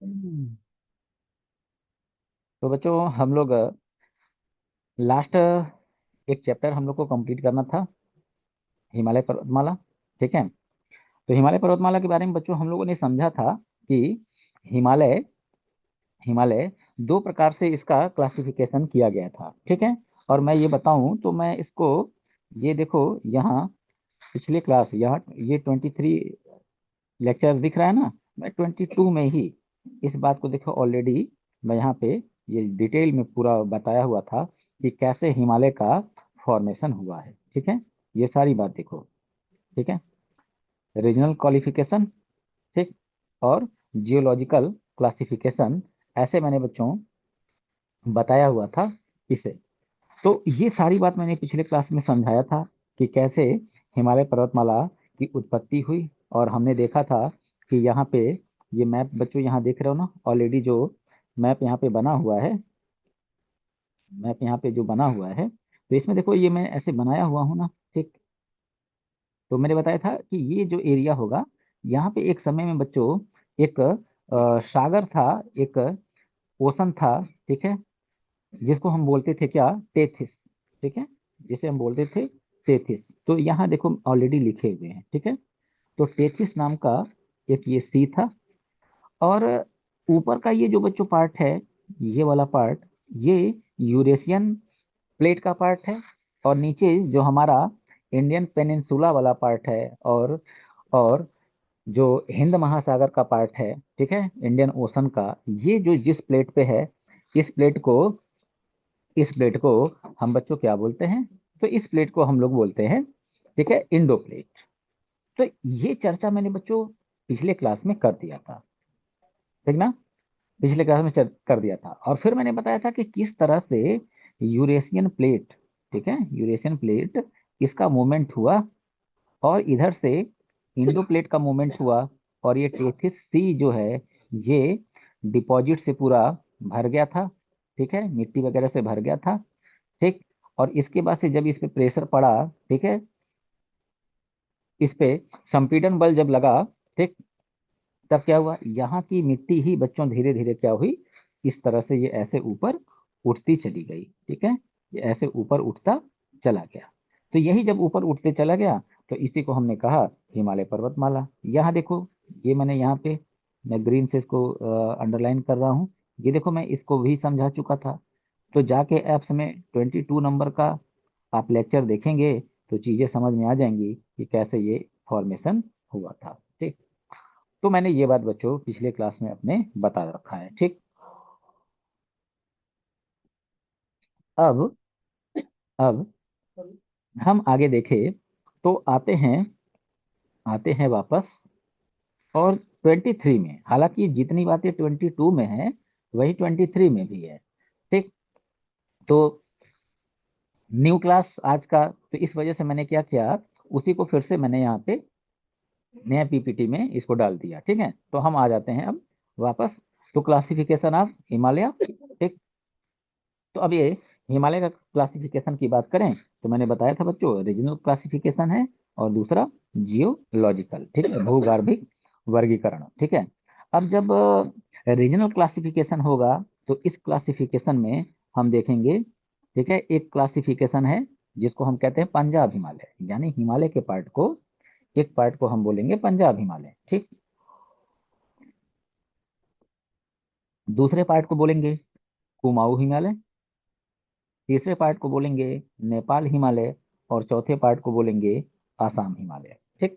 हम्म। तो बच्चों हम लोग लास्ट एक चैप्टर हम लोग को कंप्लीट करना था, हिमालय पर्वतमाला। ठीक है। तो हिमालय पर्वतमाला के बारे में बच्चों हम लोगों ने समझा था कि हिमालय हिमालय दो प्रकार से इसका क्लासिफिकेशन किया गया था। ठीक है। और मैं ये बताऊं तो मैं इसको, ये देखो यहाँ पिछले क्लास, यहाँ ये 23 लेक्चर दिख रहा है ना, मैं 22 में ही इस बात को देखो ऑलरेडी मैं यहाँ पे ये डिटेल में पूरा बताया हुआ था कि कैसे हिमालय का फॉर्मेशन हुआ है। ठीक है। ये सारी बात देखो। ठीक है। रीजनल क्वालिफिकेशन, ठीक, और जियोलॉजिकल क्लासिफिकेशन, ऐसे मैंने बच्चों बताया हुआ था इसे। तो ये सारी बात मैंने पिछले क्लास में समझाया था कि कैसे हिमालय पर्वतमाला की उत्पत्ति हुई। और हमने देखा था कि यहाँ पे ये मैप बच्चों यहाँ देख रहे हो ना, ऑलरेडी जो मैप यहाँ पे बना हुआ है, मैप यहाँ पे जो बना हुआ है, तो इसमें देखो ये मैं ऐसे बनाया हुआ हूँ ना। ठीक। तो मैंने बताया था कि ये जो एरिया होगा, यहाँ पे एक समय में बच्चों एक सागर था, एक ओशन था। ठीक है। जिसको हम बोलते थे क्या, टेथिस। ठीक है। जिसे हम बोलते थे टेथिस। तो यहाँ देखो ऑलरेडी लिखे हुए हैं। ठीक है। तो टेथिस नाम का एक ये सी था। और ऊपर का ये जो बच्चों पार्ट है, ये वाला पार्ट, ये यूरेशियन प्लेट का पार्ट है। और नीचे जो हमारा इंडियन पेनिनसुला वाला पार्ट है, और जो हिंद महासागर का पार्ट है, ठीक है, इंडियन ओशन का, ये जो जिस प्लेट पे है, इस प्लेट को इस प्लेट को हम बच्चों क्या बोलते हैं, तो इस प्लेट को हम लोग बोलते हैं, ठीक है, इंडो प्लेट। तो ये चर्चा मैंने बच्चों पिछले क्लास में कर दिया था। ठीक ना। पिछले क्लास में कर दिया था। और फिर मैंने बताया था कि किस तरह से यूरेशियन प्लेट, ठीक है, यूरेशियन प्लेट, इसका मूवमेंट हुआ, और इधर से इंडो प्लेट का मूवमेंट हुआ। और ये टेथिस सी जो है, ये डिपॉजिट से पूरा भर गया था। ठीक है। मिट्टी वगैरह से भर गया था। ठीक। और इसके बाद से जब इस पे प्रेशर पड़ा, ठीक है, इस पे संपीड़न बल जब लगा, ठीक, तब क्या हुआ, यहाँ की मिट्टी ही बच्चों धीरे धीरे क्या हुई, इस तरह से ये ऐसे ऊपर उठती चली गई। ठीक है। ये ऐसे ऊपर उठता चला गया। तो यही जब ऊपर उठते चला गया, तो इसी को हमने कहा हिमालय पर्वतमाला। यहाँ देखो, ये मैंने यहाँ पे, मैं ग्रीन से इसको अंडरलाइन कर रहा हूँ। ये देखो मैं इसको भी समझा चुका था। तो जाके ऐप्स में 22 नंबर का आप लेक्चर देखेंगे तो चीजें समझ में आ जाएंगी कि कैसे ये फॉर्मेशन हुआ था। ठीक। तो मैंने ये बात बच्चों पिछले क्लास में अपने बता रखा है। ठीक। अब अब हम आगे देखें तो आते हैं वापस, और 23 में, हालांकि जितनी बातें 22 में है वही 23 में भी है। ठीक। तो न्यू क्लास आज का, तो इस वजह से मैंने क्या किया, उसी को फिर से मैंने यहाँ पे नया पीपीटी में इसको डाल दिया। ठीक है। तो हम आ जाते हैं अब वापस। तो क्लासिफिकेशन ऑफ हिमालय। ठीक। तो अब ये हिमालय का क्लासिफिकेशन की बात करें, तो मैंने बताया था बच्चों रीजनल क्लासिफिकेशन है, और दूसरा जियोलॉजिकल, ठीक है, भूगर्भिक वर्गीकरण। ठीक है। अब जब रीजनल क्लासिफिकेशन होगा, तो इस क्लासिफिकेशन में हम देखेंगे, ठीक है, एक क्लासिफिकेशन है जिसको हम कहते हैं पंजाब हिमालय, यानी हिमालय के पार्ट को, एक पार्ट को हम बोलेंगे पंजाब हिमालय। ठीक। दूसरे पार्ट को बोलेंगे कुमाऊं हिमालय। तीसरे पार्ट को बोलेंगे नेपाल हिमालय। और चौथे पार्ट को बोलेंगे आसाम हिमालय। ठीक।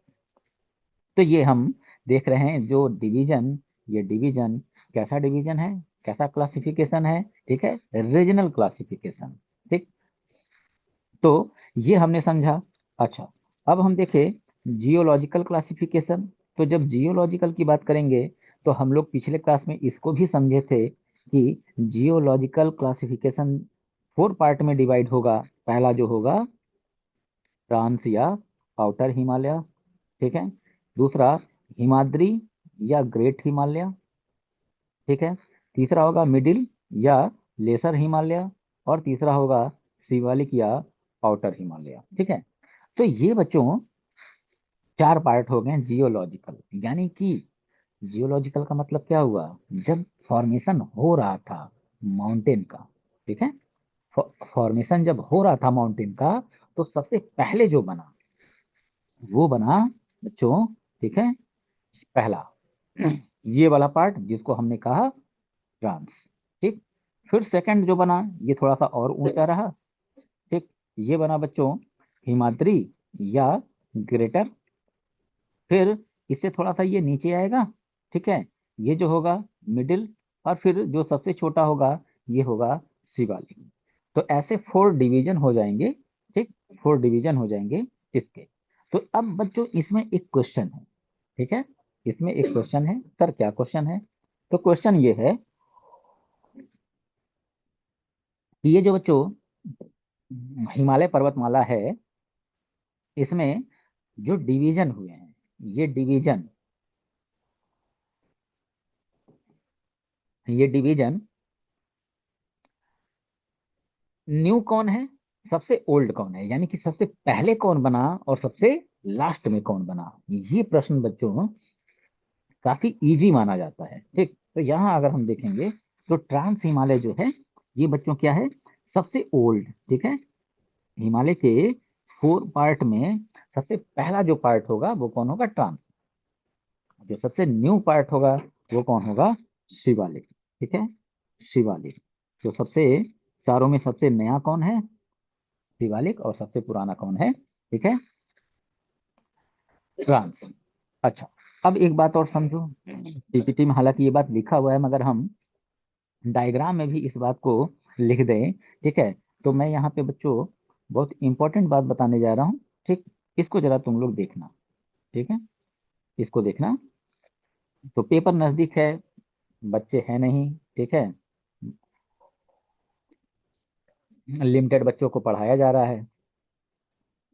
तो ये हम देख रहे हैं जो डिवीजन, ये डिवीजन कैसा डिवीजन है, कैसा क्लासिफिकेशन है, ठीक है, रीजनल क्लासिफिकेशन। ठीक। तो ये हमने समझा। अच्छा, अब हम देखें जियोलॉजिकल क्लासिफिकेशन। तो जब जियोलॉजिकल की बात करेंगे, तो हम लोग पिछले क्लास में इसको भी समझे थे कि जियोलॉजिकल क्लासिफिकेशन 4 पार्ट में डिवाइड होगा। पहला जो होगा ट्रांस या आउटर हिमालय। ठीक है। दूसरा हिमाद्री या ग्रेट हिमालय। ठीक है। तीसरा होगा मिडिल या लेसर हिमालय। और तीसरा होगा शिवालिक या आउटर हिमालय। ठीक है। तो ये बच्चों 4 पार्ट हो गए जियोलॉजिकल, यानी कि जियोलॉजिकल का मतलब क्या हुआ, जब फॉर्मेशन हो रहा था माउंटेन का, ठीक है, फॉर्मेशन जब हो रहा था माउंटेन का, तो सबसे पहले जो बना वो बना बच्चों, ठीक है, पहला ये वाला पार्ट जिसको हमने कहा ट्रांस, ठीक। फिर सेकंड जो बना ये थोड़ा सा और ऊंचा रहा, ठीक, ये बना बच्चों हिमाद्री या ग्रेटर। फिर इससे थोड़ा सा ये नीचे आएगा, ठीक है, ये जो होगा मिडिल। और फिर जो सबसे छोटा होगा ये होगा शिवालिक। तो ऐसे 4 डिवीजन हो जाएंगे, ठीक, 4 डिवीजन हो जाएंगे इसके। तो अब बच्चों इसमें एक क्वेश्चन है, ठीक है, इसमें एक क्वेश्चन है। सर क्या क्वेश्चन है? तो क्वेश्चन ये है कि ये जो बच्चों हिमालय पर्वतमाला है, इसमें जो डिवीजन हुए हैं, ये डिवीजन न्यू कौन है, सबसे ओल्ड कौन है, यानी कि सबसे पहले कौन बना और सबसे लास्ट में कौन बना, ये प्रश्न बच्चों काफी इजी माना जाता है, ठीक। तो यहाँ अगर हम देखेंगे तो ट्रांस हिमालय जो है ये बच्चों क्या है, सबसे ओल्ड, ठीक है। हिमालय के 4 पार्ट में सबसे पहला जो पार्ट होगा वो कौन होगा, ट्रांस। जो सबसे न्यू पार्ट होगा वो कौन होगा, शिवालिक, ठीक है, शिवालिक। तो सबसे चारों में सबसे नया कौन है, शिवालिक। और सबसे पुराना कौन है, ठीक है, ट्रांस। अच्छा, अब एक बात और समझो, पीपीटी में हालांकि ये बात लिखा हुआ है मगर हम डायग्राम में भी इस बात को लिख दें, ठीक है। तो मैं यहाँ पे बच्चों बहुत इंपॉर्टेंट बात बताने जा रहा हूँ, ठीक। इसको जरा तुम लोग देखना, ठीक है, इसको देखना। तो पेपर नजदीक है, बच्चे हैं नहीं, ठीक है, लिमिटेड बच्चों को पढ़ाया जा रहा है,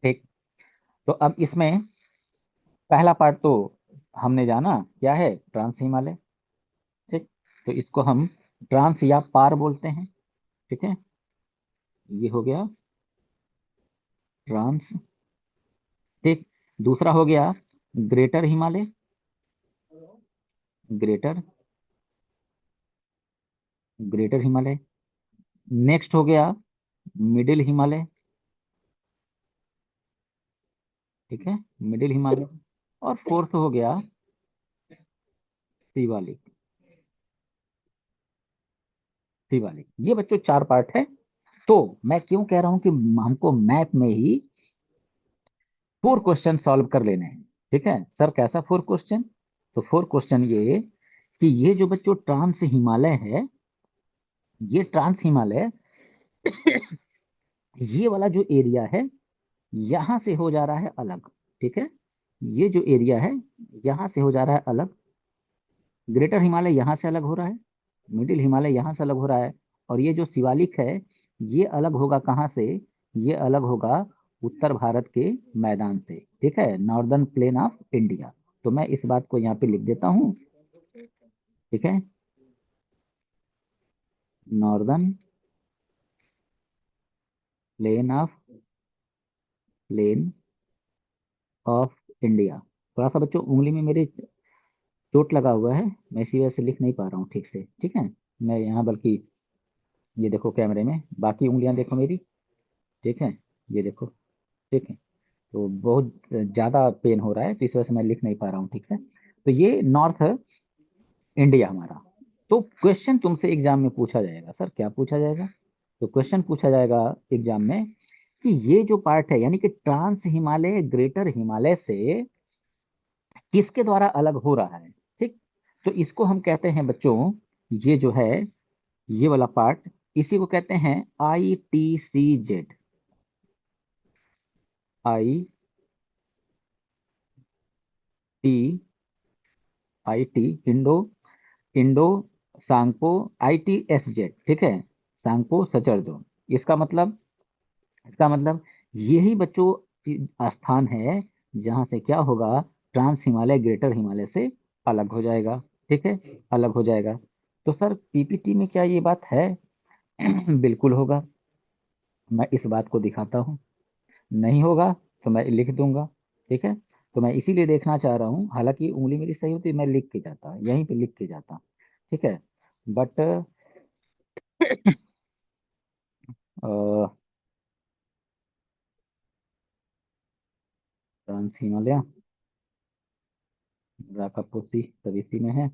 ठीक। तो अब इसमें पहला पार्ट तो हमने जाना क्या है, ट्रांस हिमालय, ठीक। तो इसको हम ट्रांस या पार बोलते हैं, ठीक है, ये हो गया ट्रांस, ठीक। दूसरा हो गया greater Himalaya, greater, greater Himalaya. Next हो गया मिडिल हिमालय, ठीक है, मिडिल हिमालय। और फोर्थ हो गया शिवालिक, शिवालिक। ये बच्चों 4 पार्ट है। तो मैं क्यों कह रहा हूं कि हमको मैथ में ही 4 क्वेश्चन सॉल्व कर लेने हैं, ठीक है। सर कैसा 4 क्वेश्चन? तो 4 क्वेश्चन ये कि ये जो बच्चों ट्रांस हिमालय है, ये ट्रांस हिमालय ये वाला जो एरिया है यहां से हो जा रहा है अलग, ठीक है, ये जो एरिया है यहां से हो जा रहा है अलग। ग्रेटर हिमालय यहाँ से अलग हो रहा है, मिडिल हिमालय यहाँ से अलग हो रहा है। और ये जो शिवालिक है ये अलग होगा कहाँ से, ये अलग होगा उत्तर भारत के मैदान से, ठीक है, नॉर्दर्न प्लेन ऑफ इंडिया। तो मैं इस बात को यहाँ पे लिख देता हूँ, ठीक है, northern plain of, plain of India. थोड़ा सा बच्चों उंगली में मेरे चोट लगा हुआ है, मैं इसी वजह से लिख नहीं पा रहा हूँ ठीक से, ठीक है। मैं यहाँ बल्कि ये देखो कैमरे में बाकी उंगलियां देखो मेरी, ठीक है, ये देखो, ठीक है। तो बहुत ज़्यादा पेन हो रहा है तो इस वजह से मैं लिख नहीं पा रहा हूँ ठीक से। तो ये नॉर्थ इंडिया हमारा। तो क्वेश्चन तुमसे एग्जाम में पूछा जाएगा, सर क्या पूछा जाएगा? तो क्वेश्चन पूछा जाएगा एग्जाम में कि ये जो पार्ट है यानी कि ट्रांस हिमालय ग्रेटर हिमालय से किसके द्वारा अलग हो रहा है, ठीक। तो इसको हम कहते हैं बच्चों, ये जो है ये वाला पार्ट, इसी को कहते हैं ITCZ, ITIT, Indo, Indo Tsangpo, ITSZ, ठीक है, सांगपो सचरजो। इसका मतलब, इसका मतलब यही बच्चों स्थान है जहां से क्या होगा, ट्रांस हिमालय ग्रेटर हिमालय से अलग हो जाएगा, ठीक है, अलग हो जाएगा। तो सर पीपीटी में क्या ये बात है? बिल्कुल होगा, मैं इस बात को दिखाता हूँ। नहीं होगा तो मैं लिख दूंगा, ठीक है। तो मैं इसीलिए देखना चाह रहा हूँ, हालांकि उंगली मेरी सही होती मैं लिख के जाता, यहीं पे लिख के जाता, ठीक है। बट ट्रांस हिमालय, राकापोसी सब इसी में है।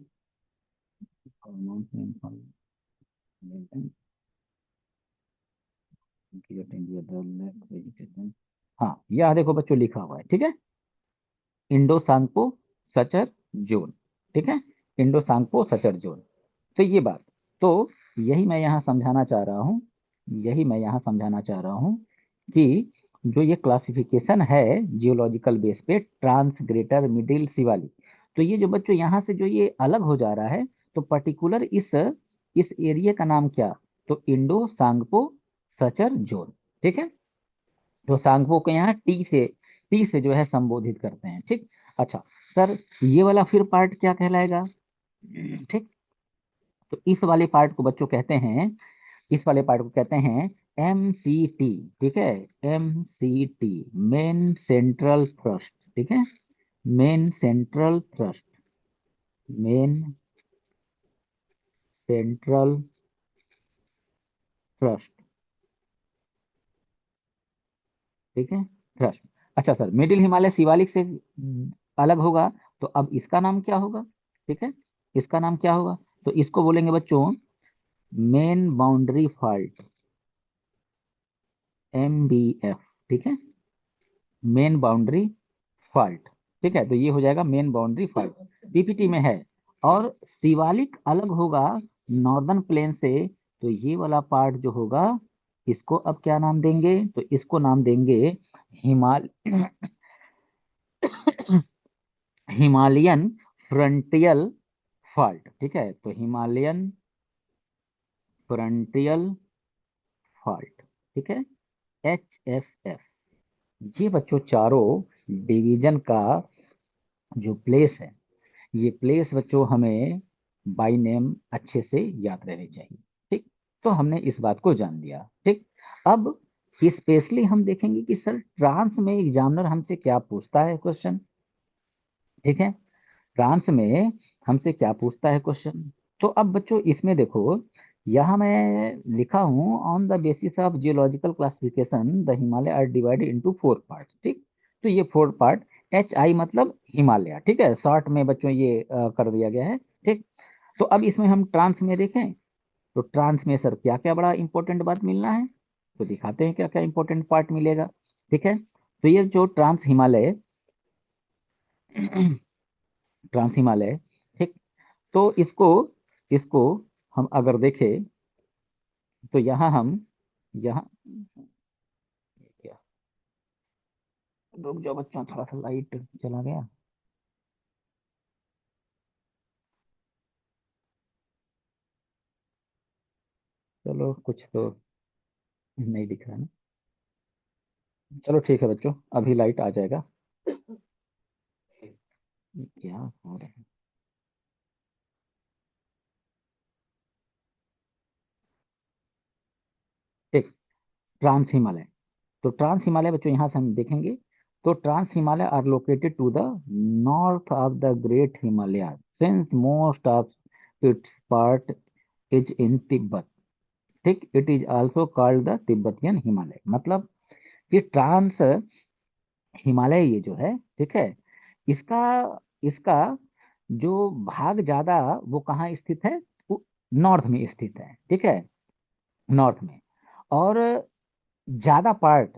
हाँ, यह देखो बच्चों लिखा हुआ है, ठीक है, इंडो सांगपो सचर जोन, ठीक है, इंडो सांगपो सचर जोन। तो ये बात, तो यही मैं यहाँ समझाना चाह रहा हूँ, यही मैं यहाँ समझाना चाह रहा हूँ कि जो ये क्लासिफिकेशन है जियोलॉजिकल बेस पे, ट्रांस, ग्रेटर, मिडिल, शिवालिक, तो ये जो बच्चों यहाँ से जो ये अलग हो जा रहा है, तो पर्टिकुलर इस एरिया का नाम क्या, तो इंडो सांगपो सचर जोन, ठीक है। तो सांगपो को यहाँ टी से जो है संबोधित करते हैं, ठीक। अच्छा सर, ये वाला फिर पार्ट क्या कहलाएगा, ठीक। तो इस वाले पार्ट को बच्चों कहते हैं, इस वाले पार्ट को कहते हैं MCT, ठीक है, MCT, मेन सेंट्रल थ्रस्ट, ठीक है, main central thrust, main central thrust, ठीक है, थ्रस्ट। अच्छा सर, मिडिल हिमालय शिवालिक से अलग होगा, तो अब इसका नाम क्या होगा, ठीक है, इसका नाम क्या होगा, तो इसको बोलेंगे बच्चों मेन बाउंड्री फॉल्ट, MBF, ठीक है, मेन बाउंड्री फॉल्ट, ठीक है। तो ये हो जाएगा मेन बाउंड्री फॉल्ट, पीपीटी में है। और शिवालिक अलग होगा नॉर्दर्न प्लेन से, तो ये वाला पार्ट जो होगा, इसको अब क्या नाम देंगे, तो इसको नाम देंगे हिमाल हिमालयन फ्रंटियल फॉल्ट, ठीक है, तो हिमालयन फ्रंटियल फॉल्ट, ठीक है, HFF। ये बच्चों चारों डिवीजन का जो प्लेस है, ये प्लेस बच्चों हमें बाय नेम अच्छे से याद रहने चाहिए, ठीक। तो हमने इस बात को जान लिया, ठीक। अब स्पेशली हम देखेंगे कि सर ट्रांस में एग्जामिनर हमसे क्या पूछता है क्वेश्चन, ठीक है, ट्रांस में हमसे क्या पूछता है क्वेश्चन। तो अब बच्चों इसमें देखो, यहाँ मैं लिखा हूँ on the basis of geological classification the Himalaya are divided into 4 part, ठीक। तो ये 4 पार्ट, HI मतलब हिमालय, ठीक है, शॉर्ट में बच्चों ये कर दिया गया है, ठीक। तो अब इसमें हम ट्रांस में देखें, तो ट्रांस में सर क्या क्या बड़ा इंपॉर्टेंट बात मिलना है, तो दिखाते हैं क्या क्या इंपॉर्टेंट पार्ट मिलेगा, ठीक है। तो ये जो ट्रांस हिमालय ट्रांस हिमालय, ठीक। तो इसको इसको हम अगर देखें, तो यहाँ हम यहाँ क्या, रुक जाओ बच्चों, थोड़ा सा लाइट चला गया। चलो कुछ तो नहीं दिख रहा है ना, चलो ठीक है बच्चों, अभी लाइट आ जाएगा। ये क्या हो रहा है, ठीक। ट्रांस हिमालय, तो ट्रांस हिमालय बच्चों यहाँ से हम देखेंगे, तो trans Himalaya are located to the north of the great Himalaya since most of its part is in Tibet, ठीक। It is also called the Tibetan Himalaya, मतलब कि ट्रांस हिमालय ये जो है, ठीक है, इसका इसका जो भाग ज्यादा वो कहाँ स्थित है, नॉर्थ में स्थित है, ठीक है, नॉर्थ में। और ज्यादा पार्ट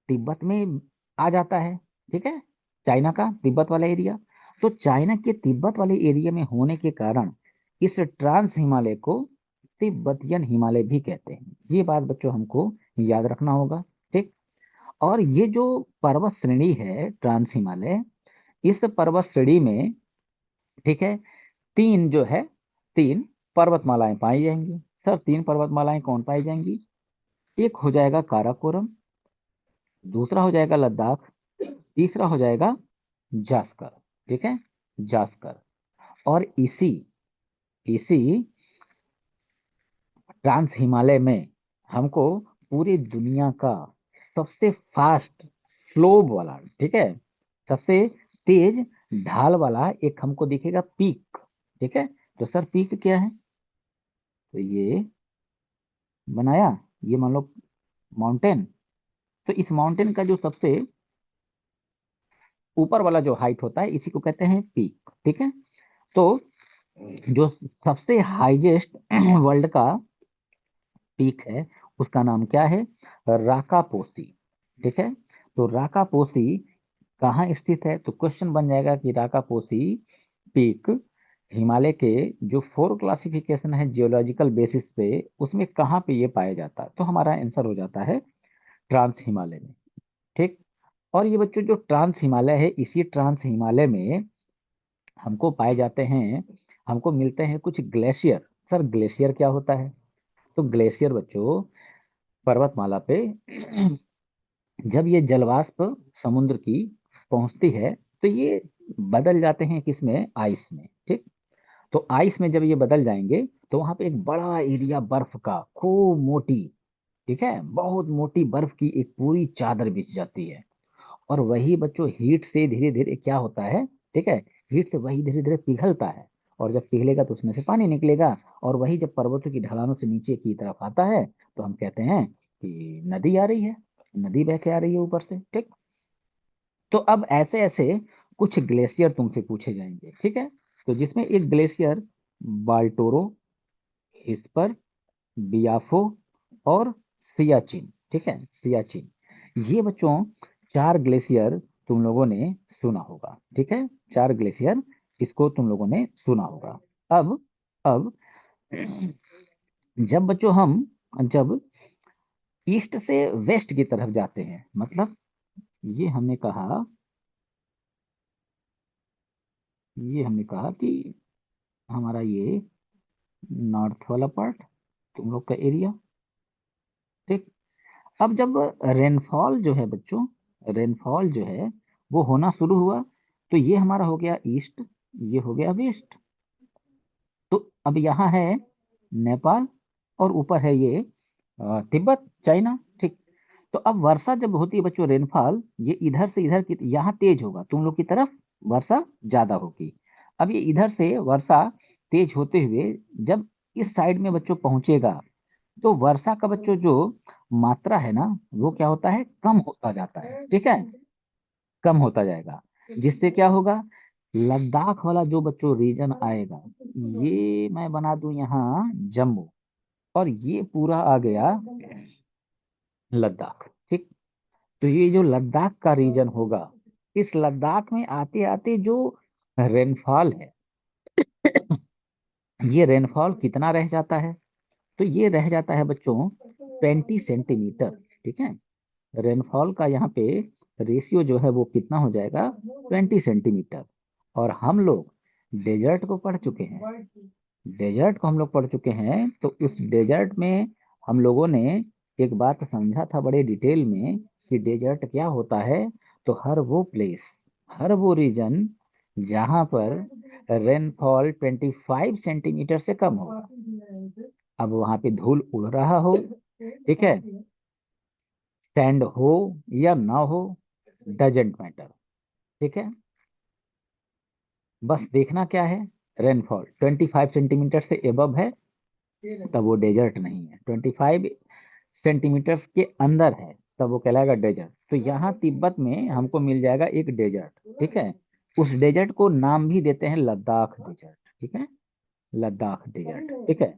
तिब्बत में आ जाता है, ठीक है, चाइना का तिब्बत वाला एरिया। तो चाइना के तिब्बत वाले एरिया में होने के कारण इस ट्रांस हिमालय को तिब्बतियन हिमालय भी कहते हैं, ये बात बच्चों हमको याद रखना होगा, ठीक। और ये जो पर्वत श्रेणी है ट्रांस हिमालय, इस पर्वत श्रेणी में, ठीक है, तीन जो है, तीन पर्वतमालाएं पाई जाएंगी। सर तीन पर्वतमालाएं कौन पाई जाएंगी, एक हो जाएगा काराकोरम, दूसरा हो जाएगा लद्दाख, तीसरा हो जाएगा जास्कर, ठीक है, जास्कर। और इसी इसी ट्रांस हिमालय में हमको पूरी दुनिया का सबसे फास्ट स्लोप वाला, ठीक है, सबसे तेज ढाल वाला एक हमको दिखेगा पीक। ठीक है, तो सर पीक क्या है? तो ये बनाया, ये मान लो माउंटेन। तो इस माउंटेन का जो सबसे ऊपर वाला जो हाइट होता है इसी को कहते हैं पीक। ठीक है, तो जो सबसे हाईएस्ट वर्ल्ड का पीक है उसका नाम क्या है? राकापोसी। ठीक है, तो राकापोसी कहाँ स्थित है? तो क्वेश्चन बन जाएगा कि राकापोसी पीक हिमालय के जो 4 क्लासिफिकेशन है जियोलॉजिकल बेसिस पे, उसमें कहाँ पे ये पाया जाता है? तो हमारा आंसर हो जाता है ट्रांस हिमालय में। ठीक, और ये बच्चों जो ट्रांस हिमालय है, इसी ट्रांस हिमालय में हमको पाए जाते हैं, हमको मिलते हैं कुछ ग्लेशियर। सर ग्लेशियर क्या होता है? तो ग्लेशियर बच्चों पर्वतमाला पे जब ये जलवाष्प समुद्र की पहुंचती है तो ये बदल जाते हैं किसमें? आइस में। ठीक, तो आइस में जब ये बदल जाएंगे तो वहां पे एक बड़ा एरिया बर्फ का खूब मोटी, ठीक है, बहुत मोटी बर्फ की एक पूरी चादर बिछ जाती है। और वही बच्चों हीट से धीरे धीरे क्या होता है? ठीक है, हीट से वही धीरे धीरे पिघलता है, और जब पिघलेगा तो उसमें से पानी निकलेगा, और वही जब पर्वतों की ढलानों से नीचे की तरफ आता है तो हम कहते हैं कि नदी आ रही है, नदी बह के आ रही है ऊपर से। ठीक, तो अब ऐसे ऐसे कुछ ग्लेशियर तुमसे पूछे जाएंगे। ठीक है, तो जिसमें एक ग्लेशियर बाल्टोरो, हिस्पर, बियाफो और सियाचिन। ठीक है, सियाचिन, ये बच्चों 4 ग्लेशियर तुम लोगों ने सुना होगा। ठीक है, 4 ग्लेशियर, इसको तुम लोगों ने सुना होगा। अब जब बच्चों हम जब ईस्ट से वेस्ट की तरफ जाते हैं, मतलब ये हमने कहा, ये हमने कहा कि हमारा ये नॉर्थ वाला पार्ट तुम लोग का एरिया। ठीक, अब जब रेनफॉल जो है बच्चों, रेनफॉल जो है वो होना शुरू हुआ, तो ये हमारा हो गया ईस्ट, ये हो गया वेस्ट। तो अब यहाँ है नेपाल, और ऊपर है ये तिब्बत, चाइना। ठीक, तो अब वर्षा जब होती है बच्चों, रेनफॉल ये इधर से इधर की यहाँ तेज होगा, तुम लोग की तरफ वर्षा ज्यादा होगी। अब ये इधर से वर्षा तेज होते हुए जब इस साइड में बच्चों पहुंचेगा, तो वर्षा का बच्चों जो मात्रा है ना, वो क्या होता है? कम होता जाता है। ठीक है, कम होता जाएगा, जिससे क्या होगा? लद्दाख वाला जो बच्चों रीजन आएगा, ये मैं बना दूं यहाँ जम्मू, और ये पूरा आ गया लद्दाख। ठीक, तो ये जो लद्दाख का रीजन होगा, इस लद्दाख में आते आते जो रेनफॉल है, ये रेनफॉल कितना रह जाता है? तो ये रह जाता है बच्चों 20 सेंटीमीटर। ठीक है, रेनफॉल का यहाँ पे रेशियो जो है वो कितना हो जाएगा? 20 सेंटीमीटर। और हम लोग डेजर्ट को पढ़ चुके हैं, डेजर्ट को हम लोग पढ़ चुके हैं, तो उस डेजर्ट में हम लोगों ने एक बात समझा था बड़े डिटेल में कि डेजर्ट क्या होता है। तो हर वो प्लेस, हर वो रीजन जहां पर रेनफॉल 25 सेंटीमीटर से कम होगा, अब वहां पे धूल उड़ रहा हो, ठीक है, सैंड हो या ना हो, डजेंट मैटर। ठीक है, बस देखना क्या है? रेनफॉल 25 सेंटीमीटर से एबव है तब वो डेजर्ट नहीं है, 25 सेंटीमीटर्स के अंदर है तब वो कहलाएगा डेजर्ट। तो यहाँ तिब्बत में हमको मिल जाएगा एक डेजर्ट। ठीक है, उस डेजर्ट को नाम भी देते हैं लद्दाख डेजर्ट। ठीक है, लद्दाख डेजर्ट। ठीक है,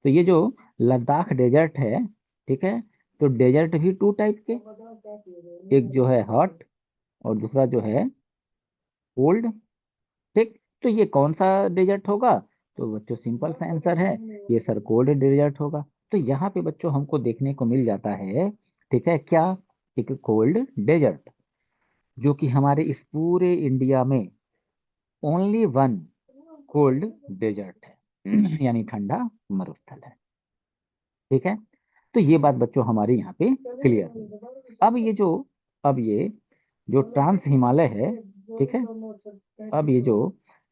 तो ये जो लद्दाख डेजर्ट है, ठीक है, तो डेजर्ट भी 2 टाइप के, एक जो है हॉट और दूसरा जो है कोल्ड। ठीक, तो ये कौन सा डेजर्ट होगा? तो बच्चों सिंपल सा आंसर है, ये सर कोल्ड डेजर्ट होगा। तो यहाँ पे बच्चों हमको देखने को मिल जाता है, ठीक है, क्या? एक कोल्ड डेजर्ट, जो कि हमारे इस पूरे इंडिया में ओनली वन कोल्ड डेजर्ट है यानी ठंडा मरुस्थल है। ठीक है, तो ये बात बच्चों हमारे यहाँ पे क्लियर हुई। अब ये जो ट्रांस हिमालय है, ठीक है, अब ये जो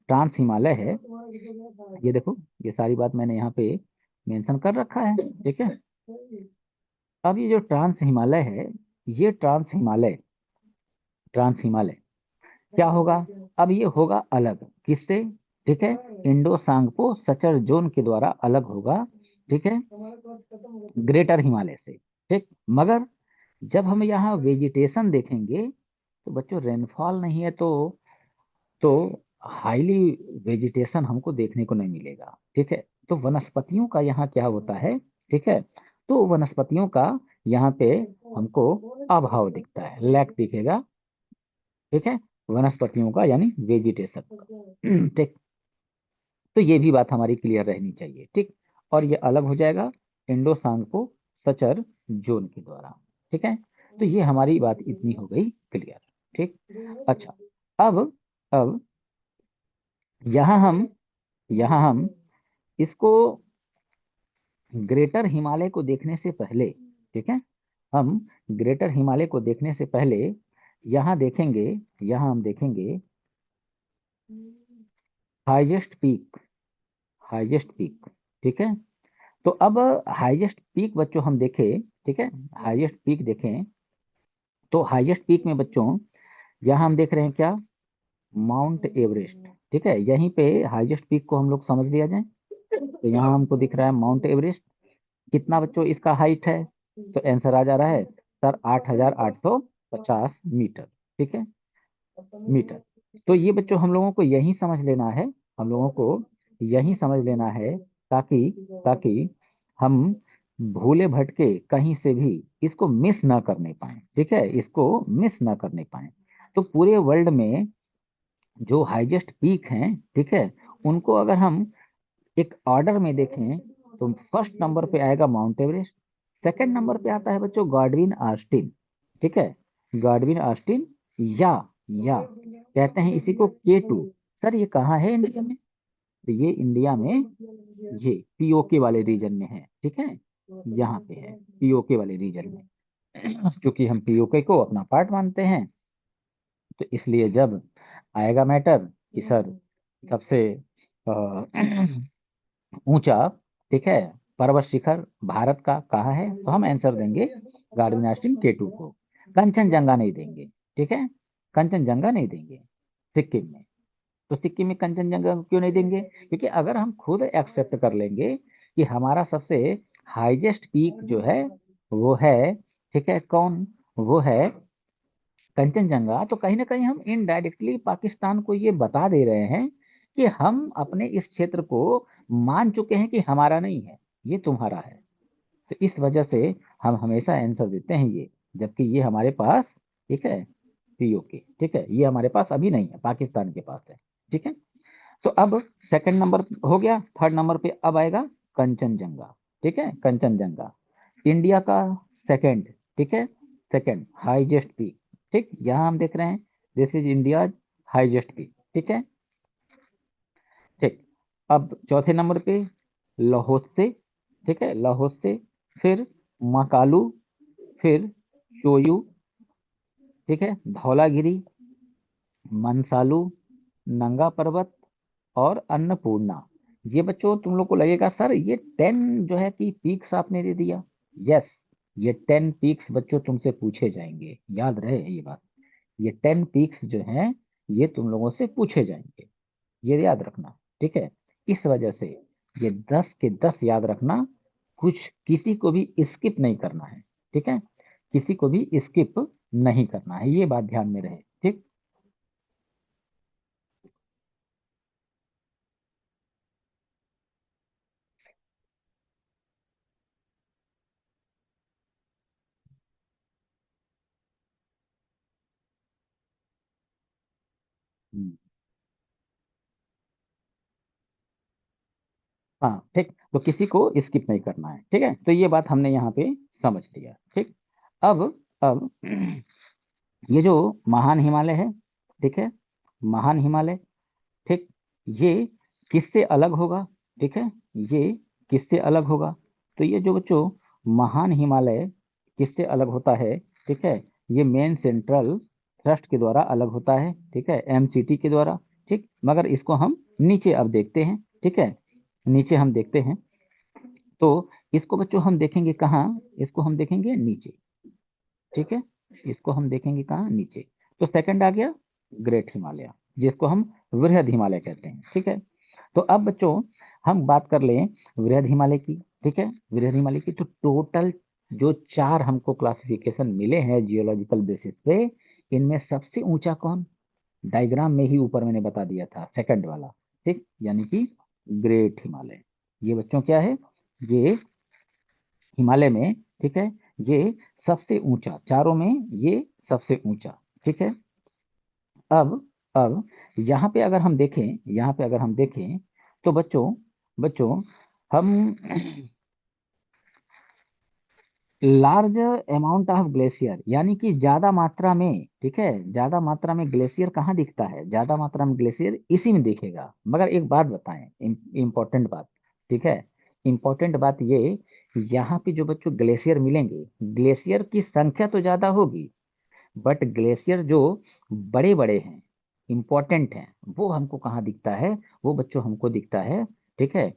ट्रांस हिमालय है, ये देखो, ये सारी बात मैंने यहाँ पे मेंशन कर रखा है। ठीक है, अब ये जो ट्रांस हिमालय है, ये ट्रांस हिमालय क्या होगा? अब ये होगा अलग किससे? ठीक है, इंडो सांगपो सचर जोन के द्वारा अलग होगा। ठीक है, ग्रेटर हिमालय से। ठीक, मगर जब हम यहाँ वेजिटेशन देखेंगे तो बच्चों रेनफॉल नहीं है, तो हाईली वेजिटेशन हमको देखने को नहीं मिलेगा। ठीक है, तो वनस्पतियों का यहाँ क्या होता है? ठीक है, तो वनस्पतियों का यहाँ पे हमको अभाव दिखता है, लैक दिखेगा। ठीक है, वनस्पतियों का यानी वेजिटेशन का। ठीक, तो ये भी बात हमारी क्लियर रहनी चाहिए। ठीक, और ये अलग हो जाएगा इंडो सांगपो सचर जोन के द्वारा। ठीक है, तो ये हमारी बात इतनी हो गई क्लियर। ठीक, अच्छा, अब अब यहाँ हम इसको ग्रेटर हिमालय को देखने से पहले, ठीक है, हम ग्रेटर हिमालय को देखने से पहले यहाँ देखेंगे, यहाँ हम देखेंगे हाईएस्ट पीक, हाईएस्ट पीक। ठीक है, तो अब हाईएस्ट पीक बच्चों हम देखें, ठीक है, हाईएस्ट पीक देखें, तो हाईएस्ट पीक में बच्चों यहाँ हम देख रहे हैं क्या? Mount Everest. ठीक है, यहीं पे हाईएस्ट पीक को हम लोग समझ लिया जाए, तो यहाँ हमको दिख रहा है माउंट एवरेस्ट। कितना बच्चों इसका हाइट है? तो आंसर आ जा रहा है सर 8,850 मीटर। ठीक है, मीटर। तो ये बच्चों हम लोगों को यही समझ लेना है, हम लोगों को यही समझ लेना है, ताकि ताकि हम भूले भटके कहीं से भी इसको मिस ना करने पाए। ठीक है, इसको मिस ना करने पाए। तो पूरे वर्ल्ड में जो हाईएस्ट पीक हैं, ठीक है, उनको अगर हम एक ऑर्डर में देखें तो फर्स्ट नंबर पे आएगा माउंट एवरेस्ट। सेकंड नंबर पे आता है बच्चों गार्डविन आस्टिन। ठीक है, गार्डविन आस्टिन, या या कहते हैं इसी को K2। सर ये कहाँ है इंडिया में? तो ये इंडिया में ये पीओके वाले रीजन में है। ठीक है, यहाँ पे है पीओके वाले रीजन में। क्योंकि हम पीओके को अपना पार्ट मानते हैं, तो इसलिए जब आएगा मैटर कि सर सबसे अ, ऊंचा, ठीक है, पर्वत शिखर भारत का कहाँ है, तो हम आंसर देंगे गार्डन आस्टिन K2 को। कंचनजंगा नहीं देंगे। ठीक है, कंचनजंगा नहीं देंगे सिक्किम में। तो सिक्किम में कंचनजंगा को क्यों नहीं देंगे? क्योंकि अगर हम खुद एक्सेप्ट कर लेंगे कि हमारा सबसे हाईएस्ट पीक जो है वो है, ठीक है, कौन, वो है कंचनजंगा, तो कहीं ना कहीं हम इनडायरेक्टली पाकिस्तान को ये बता दे रहे हैं कि हम अपने इस क्षेत्र को मान चुके हैं कि हमारा नहीं है, ये तुम्हारा है। तो इस वजह से हम हमेशा आंसर देते हैं ये, जबकि ये हमारे पास, ठीक है, पीओके, ठीक है, ये हमारे पास अभी नहीं है, पाकिस्तान के पास है। ठीक है, तो अब सेकंड नंबर हो गया, थर्ड नंबर पे अब आएगा कंचनजंगा। ठीक है, कंचनजंगा इंडिया का सेकंड, ठीक है, सेकंड हाईएस्ट पीक। ठीक, यहाँ हम देख रहे हैं this is India highest peak. ठीक है, ठीक, अब चौथे नंबर पे लाहौसे। ठीक है, लाहौसे, फिर मकालू, फिर शोयू, ठीक है, धौलागिरी, मनसालू, नंगा पर्वत और अन्नपूर्णा। ये बच्चों तुम लोग को लगेगा सर ये 10 जो है कि पीक्स आपने दे दिया। यस, ये 10 पीक्स बच्चों तुमसे पूछे जाएंगे, याद रहे ये बात। ये 10 पीक्स जो हैं ये तुम लोगों से पूछे जाएंगे, ये याद रखना। ठीक है, इस वजह से ये 10 के 10 याद रखना, कुछ किसी को भी स्किप नहीं करना है। ठीक है, किसी को भी स्किप नहीं करना है, ये बात ध्यान में रहे। ठीक, हम्म, हाँ ठीक, तो किसी को स्किप नहीं करना है। ठीक है, तो ये बात हमने यहाँ पे समझ लिया। ठीक, अब ये जो महान हिमालय है, ठीक है, महान हिमालय, ठीक, ये किससे अलग होगा? ठीक है, ये किससे अलग होगा? तो ये जो बच्चों महान हिमालय किससे अलग होता है? ठीक है, ये मेन सेंट्रल थ्रस्ट के द्वारा अलग होता है। ठीक है, एमसीटी के द्वारा। ठीक, मगर इसको हम नीचे अब देखते हैं। ठीक है, नीचे हम देखते हैं, तो इसको बच्चों हम देखेंगे कहाँ? इसको हम देखेंगे नीचे। ठीक है, इसको हम देखेंगे कहाँ? नीचे। तो सेकंड आ गया ग्रेट हिमालय, जिसको हम वृहद हिमालय कहते हैं। ठीक है, तो अब बच्चों हम बात कर लें वृहद हिमालय की। ठीक है, वृहद हिमालय की तो टोटल जो 4 हमको क्लासिफिकेशन मिले हैं जियोलॉजिकल बेसिस पे, इनमें सबसे ऊंचा कौन, डायग्राम में ही ऊपर मैंने बता दिया था, सेकंड वाला। ठीक, यानी कि ग्रेट हिमालय। ये बच्चों क्या है, ये हिमालय में, ठीक है, ये सबसे ऊंचा, चारों में ये सबसे ऊंचा। ठीक है, अब अब यहाँ पे अगर हम देखें, यहाँ पे अगर हम देखें तो बच्चों बच्चों हम लार्ज अमाउंट ऑफ ग्लेशियर, यानी कि ज्यादा मात्रा में, ठीक है, ज्यादा मात्रा में ग्लेशियर कहाँ दिखता है, ज्यादा मात्रा में ग्लेशियर इसी में दिखेगा। मगर एक बात बताएं, इम्पोर्टेंट बात, ठीक है, इम्पोर्टेंट बात ये, यहाँ पे जो बच्चों ग्लेशियर मिलेंगे, ग्लेशियर की संख्या तो ज्यादा होगी, बट ग्लेशियर जो बड़े बड़े हैं, इंपॉर्टेंट हैं, वो हमको कहाँ दिखता है, वो बच्चों हमको दिखता है, ठीक है,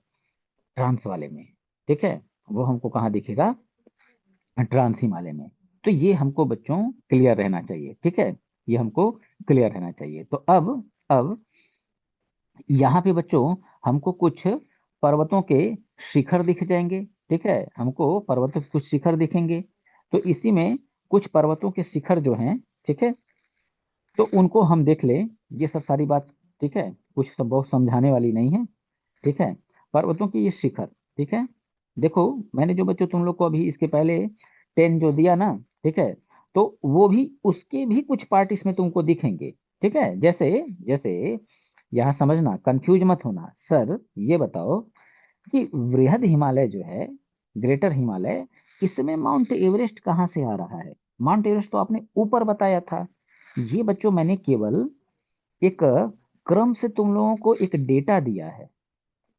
ट्रांस वाले में। ठीक है, वो हमको कहाँ दिखेगा, ट्रांस हिमालय में। तो ये हमको बच्चों क्लियर रहना चाहिए। ठीक है, ये हमको क्लियर रहना चाहिए। तो अब यहाँ पे बच्चों हमको कुछ पर्वतों के शिखर दिख जाएंगे। ठीक है, हमको पर्वतों के कुछ शिखर दिखेंगे। तो इसी में कुछ पर्वतों के शिखर जो हैं, ठीक है, तो उनको हम देख लें। ये सब सारी बात, ठीक है, कुछ सब बहुत समझाने वाली नहीं है। ठीक है, पर्वतों की ये शिखर, ठीक है, देखो मैंने जो बच्चों तुम लोग को अभी इसके पहले 10 जो दिया ना, ठीक है, तो वो भी, उसके भी कुछ पार्ट इसमें तुमको दिखेंगे। ठीक है, जैसे जैसे यहाँ समझना, कंफ्यूज मत होना, सर ये बताओ कि वृहद हिमालय जो है, ग्रेटर हिमालय, इसमें माउंट एवरेस्ट कहाँ से आ रहा है, माउंट एवरेस्ट तो आपने ऊपर बताया था। ये बच्चों मैंने केवल एक क्रम से तुम लोगों को एक डेटा दिया है,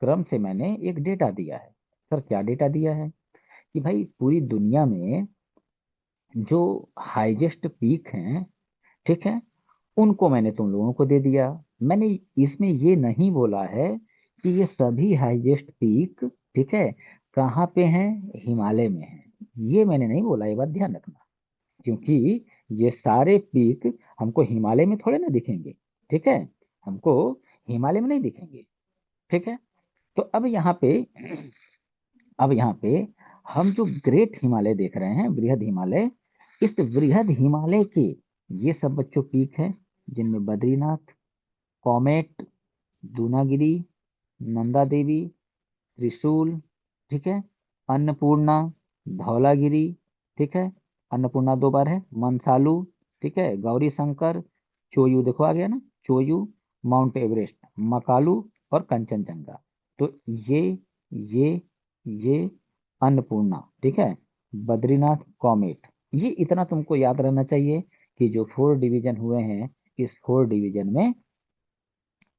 क्रम से मैंने एक डेटा दिया है। सर क्या डेटा दिया है, कि भाई पूरी दुनिया में जो हाईएस्ट पीक हैं, ठीक है, उनको मैंने तुम लोगों को दे दिया। मैंने इसमें ये नहीं बोला है कि ये सभी हाईएस्ट पीक, ठीक है, कहाँ पे हैं, हिमालय में हैं। ये मैंने नहीं बोला, ये बात ध्यान रखना, क्योंकि ये सारे पीक हमको हिमालय में थोड़े ना दिखेंगे। ठीक है, हमको हिमालय में नहीं दिखेंगे। ठीक है, तो अब यहाँ पे हम जो ग्रेट हिमालय देख रहे हैं, वृहद हिमालय, इस वृहद हिमालय के ये सब बच्चों पीक है, जिनमें बद्रीनाथ, कॉमेट, दूनागिरी, नंदा देवी, त्रिशूल, ठीक है, अन्नपूर्णा, धौलागिरी, ठीक है, अन्नपूर्णा 2 बार है, मनसालू, ठीक है, गौरी शंकर, चोयू, देखो आ गया ना, चोयू, माउंट एवरेस्ट, मकालू और कंचनजंगा। तो ये ये अन्नपूर्णा, ठीक है, बद्रीनाथ, कॉमेट, ये इतना तुमको याद रहना चाहिए कि जो 4 डिवीजन हुए हैं, इस 4 डिवीजन में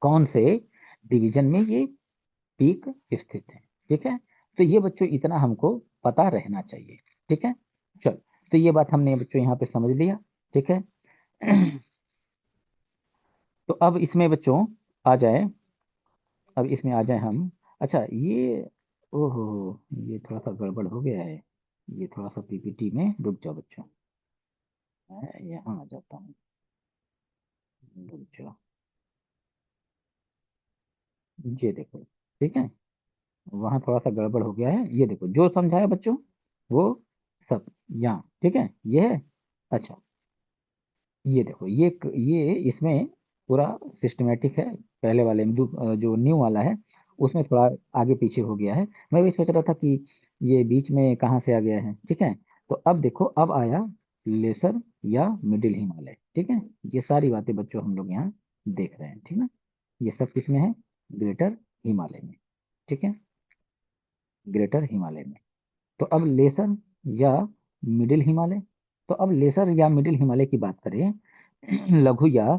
कौन से डिवीजन में ये पीक स्थित है। ठीक है, तो ये बच्चों इतना हमको पता रहना चाहिए। ठीक है, चल, तो ये बात हमने बच्चों यहाँ पे समझ लिया। ठीक है, तो अब इसमें बच्चों आ जाए, अब इसमें आ जाए हम। अच्छा ये, ओहो, ये थोड़ा सा गड़बड़ हो गया है, ये थोड़ा सा पीपीटी में, रुक जाओ बच्चों, मैं यहाँ आ जाता हूँ, रुक जाओ, ये देखो, ठीक है, वहाँ थोड़ा सा गड़बड़ हो गया है, ये देखो जो समझाया बच्चों वो सब यहाँ, ठीक है, ये है। अच्छा, ये देखो, ये इसमें पूरा सिस्टमेटिक है। पहले वाले में जो न्यू वाला है, उसमें थोड़ा आगे पीछे हो गया है। मैं भी सोच रहा था कि ये बीच में कहाँ से आ गया है। ठीक है, तो अब देखो, अब आया लेसर या मिडिल हिमालय। ठीक है, ये सारी बातें बच्चों हम लोग यहाँ देख रहे हैं। ठीक है, ये सब किसमें है, ग्रेटर हिमालय में। ठीक है, ग्रेटर हिमालय में। तो अब लेसर या मिडिल हिमालय, तो अब लेसर या मिडिल हिमालय की बात करें, लघु या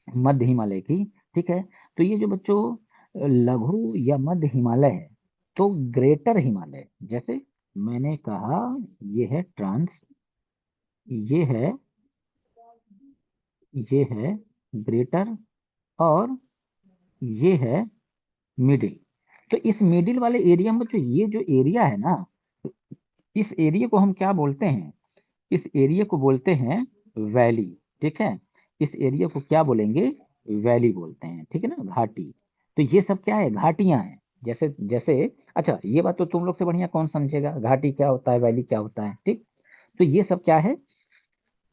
मध्य हिमालय की। ठीक है, तो ये जो बच्चों लघु या मध्य हिमालय है, तो ग्रेटर हिमालय, जैसे मैंने कहा, ये है ट्रांस, ये है ये है ग्रेटर, और ये है मिडिल। तो इस मिडिल वाले एरिया में बच्चों, ये जो एरिया है ना, इस एरिया को हम क्या बोलते हैं, इस एरिया को बोलते हैं वैली। ठीक है, इस एरिया को क्या बोलेंगे, वैली बोलते हैं, ठीक है ना, घाटी। तो ये सब क्या है, घाटियां हैं। जैसे जैसे, अच्छा ये बात तो तुम लोग से बढ़िया कौन समझेगा, घाटी क्या होता है, वैली क्या होता है, ठीक। तो ये सब क्या है,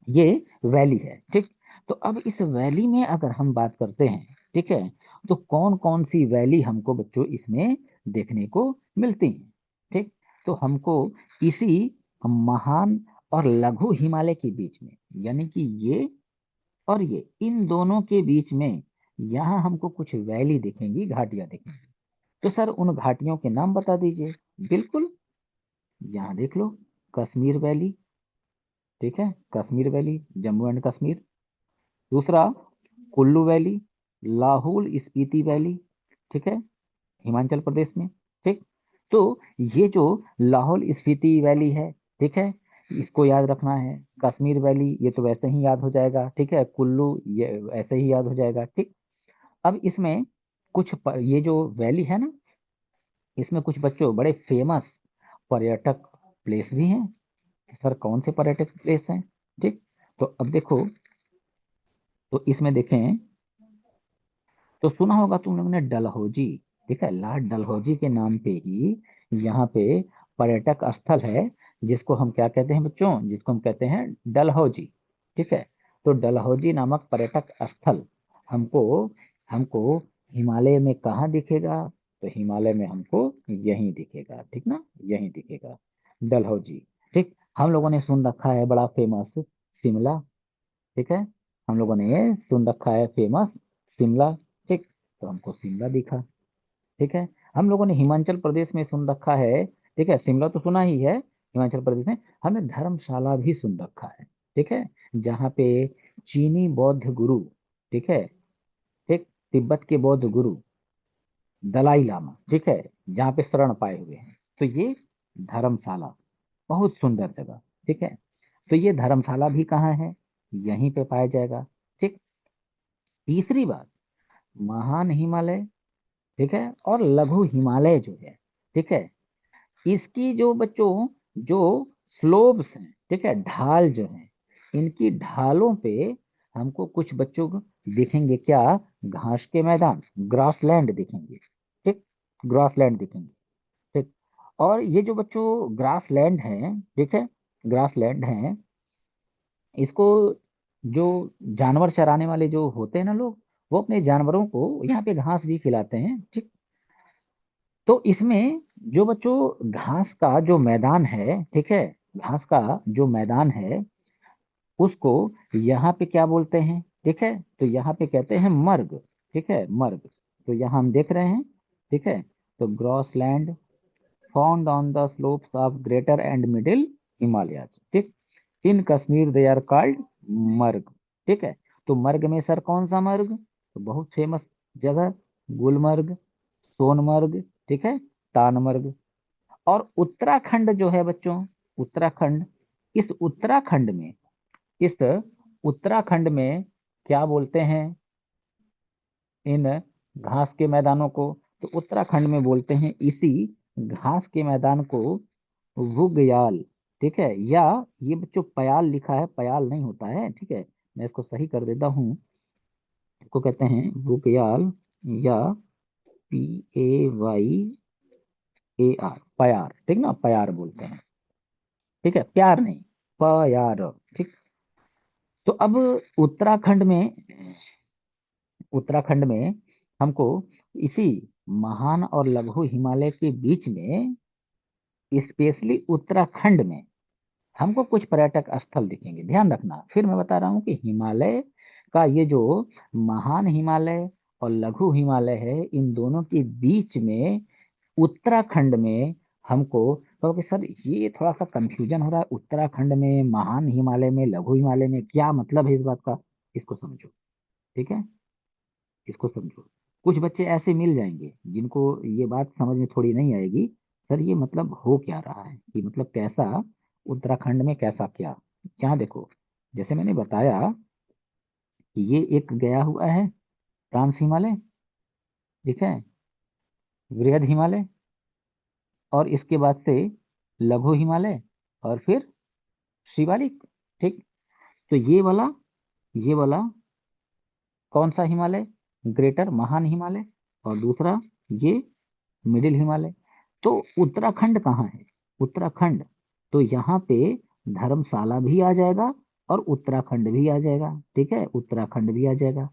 ये वैली है, ठीक। तो अब इस वैली में अगर हम बात करते हैं, ठीक है, तो कौन कौन सी वैली हमको बच्चों इसमें देखने को मिलती हैं, ठीक। तो हमको इसी महान और लघु हिमालय के बीच में, यानी कि ये और ये, इन दोनों के बीच में यहाँ हमको कुछ वैली दिखेंगी, घाटियां दिखेंगी। तो सर उन घाटियों के नाम बता दीजिए। बिल्कुल, यहाँ देख लो, कश्मीर वैली, ठीक है, कश्मीर वैली, जम्मू एंड कश्मीर। दूसरा, कुल्लू वैली, लाहौल स्पीति वैली, ठीक है, हिमाचल प्रदेश में, ठीक। तो ये जो लाहौल स्पीति वैली है, ठीक है, इसको याद रखना है। कश्मीर वैली ये तो वैसे ही याद हो जाएगा, ठीक है, कुल्लू ये ऐसे ही याद हो जाएगा, ठीक। अब इसमें ये जो वैली है ना, इसमें कुछ बच्चों बड़े फेमस पर्यटक प्लेस भी हैं। सर कौन से पर्यटक प्लेस हैं, ठीक। तो अब देखो, तो इसमें देखें, तो सुना होगा तुम लोगों ने डलहौजी, ठीक है, लॉर्ड डलहौजी के नाम पे ही यहाँ पे पर्यटक स्थल है, जिसको हम क्या कहते हैं बच्चों, जिसको हम कहते हैं डलहौजी, ठीक है। तो डलहौजी नामक पर्यटक स्थल हमको हमको हिमालय में कहाँ दिखेगा, तो हिमालय में हमको यहीं दिखेगा, ठीक ना, यहीं दिखेगा डलहौजी, ठीक। हम लोगों ने सुन रखा है बड़ा फेमस शिमला, ठीक है, हम लोगों ने ये सुन रखा है फेमस शिमला, ठीक। तो हमको शिमला दिखा, ठीक है। हम लोगों ने हिमाचल प्रदेश में सुन रखा है, ठीक है, शिमला तो सुना ही है, हिमाचल प्रदेश में हमने धर्मशाला भी सुन रखा है, ठीक है, जहाँ पे चीनी बौद्ध गुरु, ठीक है, ठीक, तिब्बत के बौद्ध गुरु दलाई लामा, ठीक है, जहाँ पे शरण पाए हुए हैं। तो ये धर्मशाला बहुत सुंदर जगह, ठीक है। तो ये धर्मशाला भी कहाँ है, यहीं पे पाया जाएगा, ठीक। तीसरी बात, महान हिमालय, ठीक है, और लघु हिमालय जो है, ठीक है, इसकी जो बच्चों, जो स्लोप्स हैं, ठीक है, ढाल जो है, इनकी ढालों पे हमको कुछ बच्चों को दिखेंगे क्या, घास के मैदान, ग्रासलैंड दिखेंगे, ठीक, ग्रासलैंड दिखेंगे, ठीक। और ये जो बच्चों ग्रासलैंड है, ठीक है, ग्रासलैंड है, इसको जो जानवर चराने वाले जो होते हैं ना लोग, वो अपने जानवरों को यहाँ पे घास भी खिलाते हैं, ठीक। तो इसमें जो बच्चों घास का जो मैदान है, ठीक है, घास का जो मैदान है, उसको यहाँ पे क्या बोलते हैं, ठीक है, तो यहाँ पे कहते हैं मर्ग, ठीक है, मर्ग। तो यहाँ हम देख रहे हैं, ठीक है, तो gross land found on the slopes of greater and middle Himalaya, ठीक। इन कश्मीर दे आर कॉल्ड मर्ग, ठीक है। तो मर्ग में सर कौन सा मर्ग, तो बहुत फेमस जगह, गुलमर्ग, सोनमर्ग, ठीक है, तानमर्ग। और उत्तराखंड जो है बच्चों, उत्तराखंड, इस उत्तराखंड में, इस उत्तराखंड में क्या बोलते हैं इन घास के मैदानों को, तो उत्तराखंड में बोलते हैं इसी घास के मैदान को बुग्याल, ठीक है। या ये बच्चों पयाल लिखा है, पयाल नहीं होता है, ठीक है, मैं इसको सही कर देता हूँ, इसको कहते हैं बुग्याल, या PAYAR, पयार, ठीक ना, पयार बोलते हैं, ठीक है, प्यार नहीं, पयार, ठीक। तो अब उत्तराखंड में, उत्तराखंड में हमको इसी महान और लघु हिमालय के बीच में, स्पेशली उत्तराखंड में हमको कुछ पर्यटक स्थल दिखेंगे। ध्यान रखना, फिर मैं बता रहा हूँ कि हिमालय का ये जो महान हिमालय और लघु हिमालय है, इन दोनों के बीच में उत्तराखंड में हमको, क्योंकि सर ये थोड़ा सा कंफ्यूजन हो रहा है, उत्तराखंड में, महान हिमालय में, लघु हिमालय में क्या मतलब है इस बात का, इसको समझो, ठीक है, इसको समझो। कुछ बच्चे ऐसे मिल जाएंगे जिनको ये बात समझ में थोड़ी नहीं आएगी, सर ये मतलब हो क्या रहा है, कि मतलब कैसा, उत्तराखंड में कैसा क्या, क्या देखो, जैसे मैंने बताया कि ये एक गया हुआ है ट्रांस हिमालय, ठीक है, वृहद हिमालय, और इसके बाद से लघु हिमालय, और फिर शिवालिक, ठीक। तो ये वाला, ये वाला कौन सा हिमालय? ग्रेटर महान हिमालय, और दूसरा ये मिडिल हिमालय। तो उत्तराखंड कहाँ है? उत्तराखंड, तो यहाँ पे धर्मशाला भी आ जाएगा और उत्तराखंड भी आ जाएगा। ठीक है, उत्तराखंड भी आ जाएगा।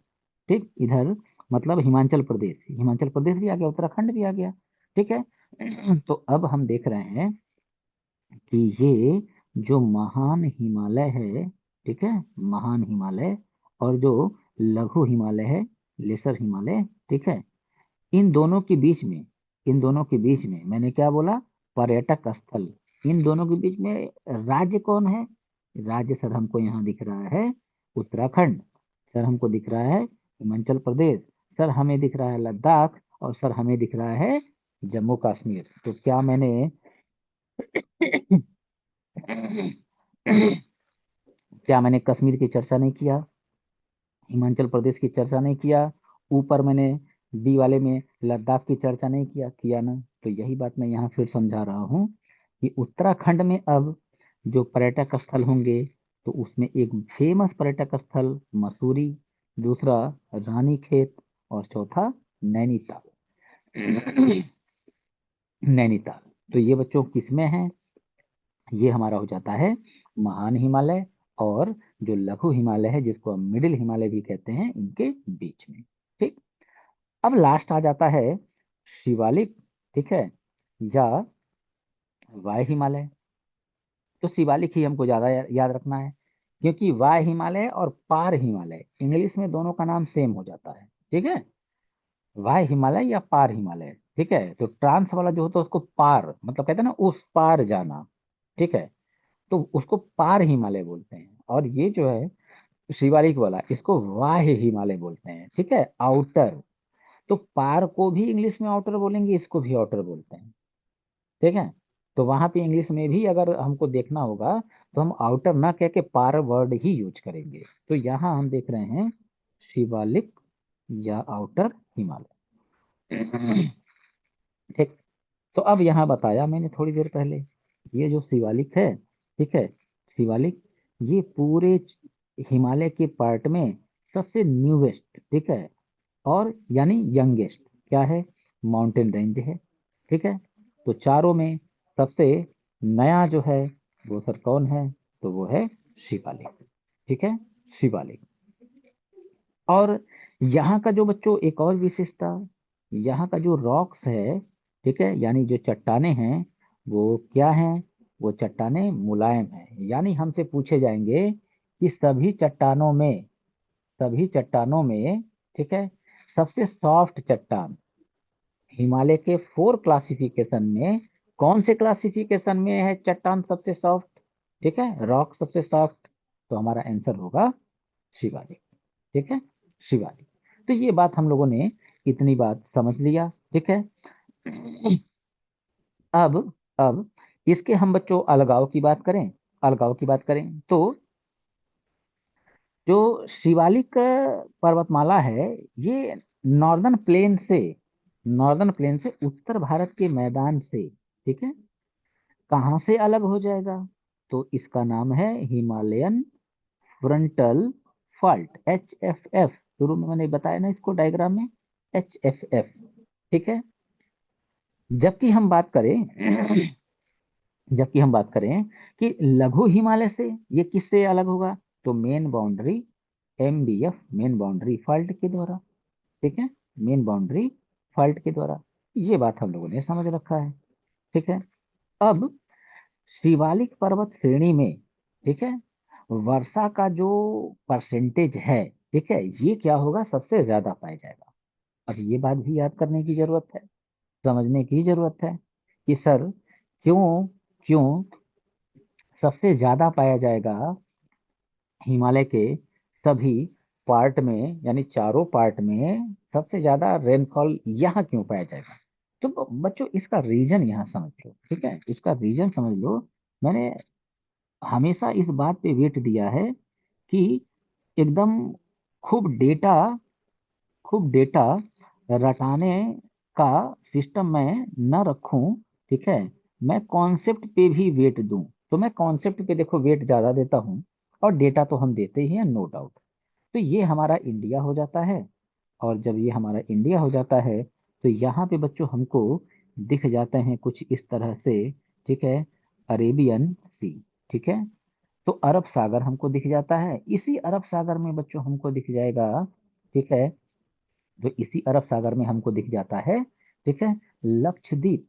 ठीक, इधर मतलब हिमाचल प्रदेश, हिमाचल प्रदेश भी आ गया, उत्तराखंड भी आ गया। ठीक है। तो अब हम देख रहे हैं कि ये जो महान हिमालय है, ठीक है, महान हिमालय, और जो लघु हिमालय है, लेसर हिमालय, ठीक है, इन दोनों के बीच में, इन दोनों के बीच में मैंने क्या बोला? पर्यटक स्थल। इन दोनों के बीच में राज्य कौन है? राज्य सर हमको यहाँ दिख रहा है उत्तराखंड, सर हमको दिख रहा है हिमाचल प्रदेश, सर हमें दिख रहा है लद्दाख, और सर हमें दिख रहा है जम्मू कश्मीर। तो क्या मैंने क्या मैंने कश्मीर की चर्चा नहीं किया? हिमाचल प्रदेश की चर्चा नहीं किया? ऊपर मैंने बी वाले में लद्दाख की चर्चा नहीं किया? किया ना? तो यही बात मैं यहाँ फिर समझा रहा हूँ कि उत्तराखंड में अब जो पर्यटक स्थल होंगे, तो उसमें एक फेमस पर्यटक स्थल मसूरी, दूसरा रानीखेत, और चौथा नैनीताल। नैनीताल। तो ये बच्चों किसमें है? ये हमारा हो जाता है महान हिमालय और जो लघु हिमालय है, जिसको हम मिडिल हिमालय भी कहते हैं, इनके बीच में। ठीक। अब लास्ट आ जाता है शिवालिक, ठीक है, या वाय हिमालय। तो शिवालिक ही हमको ज्यादा याद रखना है, क्योंकि वाय हिमालय और पार हिमालय इंग्लिश में दोनों का नाम सेम हो जाता है। ठीक है, वाय हिमालय या पार हिमालय। ठीक है, तो ट्रांस वाला जो होता है उसको पार, मतलब कहते हैं ना उस पार जाना। ठीक है, तो उसको पार हिमालय बोलते हैं, और ये जो है शिवालिक वाला, इसको वाह्य हिमालय बोलते हैं। ठीक है, आउटर। तो पार को भी इंग्लिश में आउटर बोलेंगे, इसको भी आउटर बोलते हैं। ठीक है, तो वहां पे इंग्लिश में भी अगर हमको देखना होगा, तो हम आउटर ना कह के पार वर्ड ही यूज करेंगे। तो यहाँ हम देख रहे हैं शिवालिक या आउटर हिमालय। ठीक। तो अब यहाँ बताया मैंने थोड़ी देर पहले, ये जो शिवालिक है, ठीक है, शिवालिक, ये पूरे हिमालय के पार्ट में सबसे न्यूवेस्ट, ठीक है, और यानी यंगेस्ट क्या है? माउंटेन रेंज है। ठीक है, तो चारों में सबसे नया जो है वो सर कौन है? तो वो है शिवालिक। ठीक है, शिवालिक। और यहाँ का जो बच्चों एक और विशेषता, यहाँ का जो रॉक्स है, ठीक है, यानी जो चट्टाने हैं, वो क्या हैं? वो चट्टाने मुलायम है। यानी हमसे पूछे जाएंगे कि सभी चट्टानों में, ठीक है, सबसे सॉफ्ट चट्टान हिमालय के 4 क्लासिफिकेशन में कौन से क्लासिफिकेशन में है चट्टान सबसे सॉफ्ट? ठीक है, रॉक सबसे सॉफ्ट। तो हमारा आंसर होगा शिवालिक। ठीक है, शिवालिक। तो ये बात हम लोगों ने इतनी बात समझ लिया। ठीक है। अब इसके हम बच्चों अलगाव की बात करें, अलगाव की बात करें तो जो शिवालिक पर्वतमाला है, ये नॉर्दर्न प्लेन से नॉर्दर्न प्लेन से उत्तर भारत के मैदान से, ठीक है, कहाँ से अलग हो जाएगा? तो इसका नाम है हिमालयन फ्रंटल फॉल्ट, HFF। शुरू में मैंने बताया ना इसको डायग्राम में, HFF। ठीक है। जबकि हम बात करें जबकि हम बात करें कि लघु हिमालय से ये किससे अलग होगा? तो main boundary MBF, main boundary fault के द्वारा। ठीक है, मेन बाउंड्री फॉल्ट के द्वारा। ये बात हम लोगों ने समझ रखा है। ठीक है। अब शिवालिक पर्वत श्रेणी में, ठीक है, वर्षा का जो परसेंटेज है, ठीक है, ये क्या होगा? सबसे ज्यादा पाया जाएगा। अब ये बात भी याद करने की जरूरत है, समझने की जरूरत है कि सर क्यों क्यों सबसे ज्यादा पाया जाएगा हिमालय के सभी पार्ट में, यानी चारों पार्ट में सबसे ज्यादा रेनफॉल यहाँ क्यों पाया जाएगा? तो बच्चों इसका रीजन यहाँ समझ लो। ठीक है, इसका रीजन समझ लो। मैंने हमेशा इस बात पे वेट दिया है कि एकदम खूब डेटा खूब डेटा रटाने का सिस्टम में न रखूं। ठीक है, मैं कॉन्सेप्ट पे भी वेट दूं। तो मैं कॉन्सेप्ट पे देखो वेट ज्यादा देता हूं, और डेटा तो हम देते ही हैं, नो डाउट। तो ये हमारा इंडिया हो जाता है। और जब ये हमारा इंडिया हो जाता है तो यहाँ पे बच्चों हमको दिख जाते हैं कुछ इस तरह से, ठीक है, अरेबियन सी, ठीक है। तो अरब सागर हमको दिख जाता है, इसी अरब सागर में बच्चों हमको दिख जाएगा, ठीक है, जो इसी अरब सागर में हमको दिख जाता है, ठीक है, लक्षद्वीप।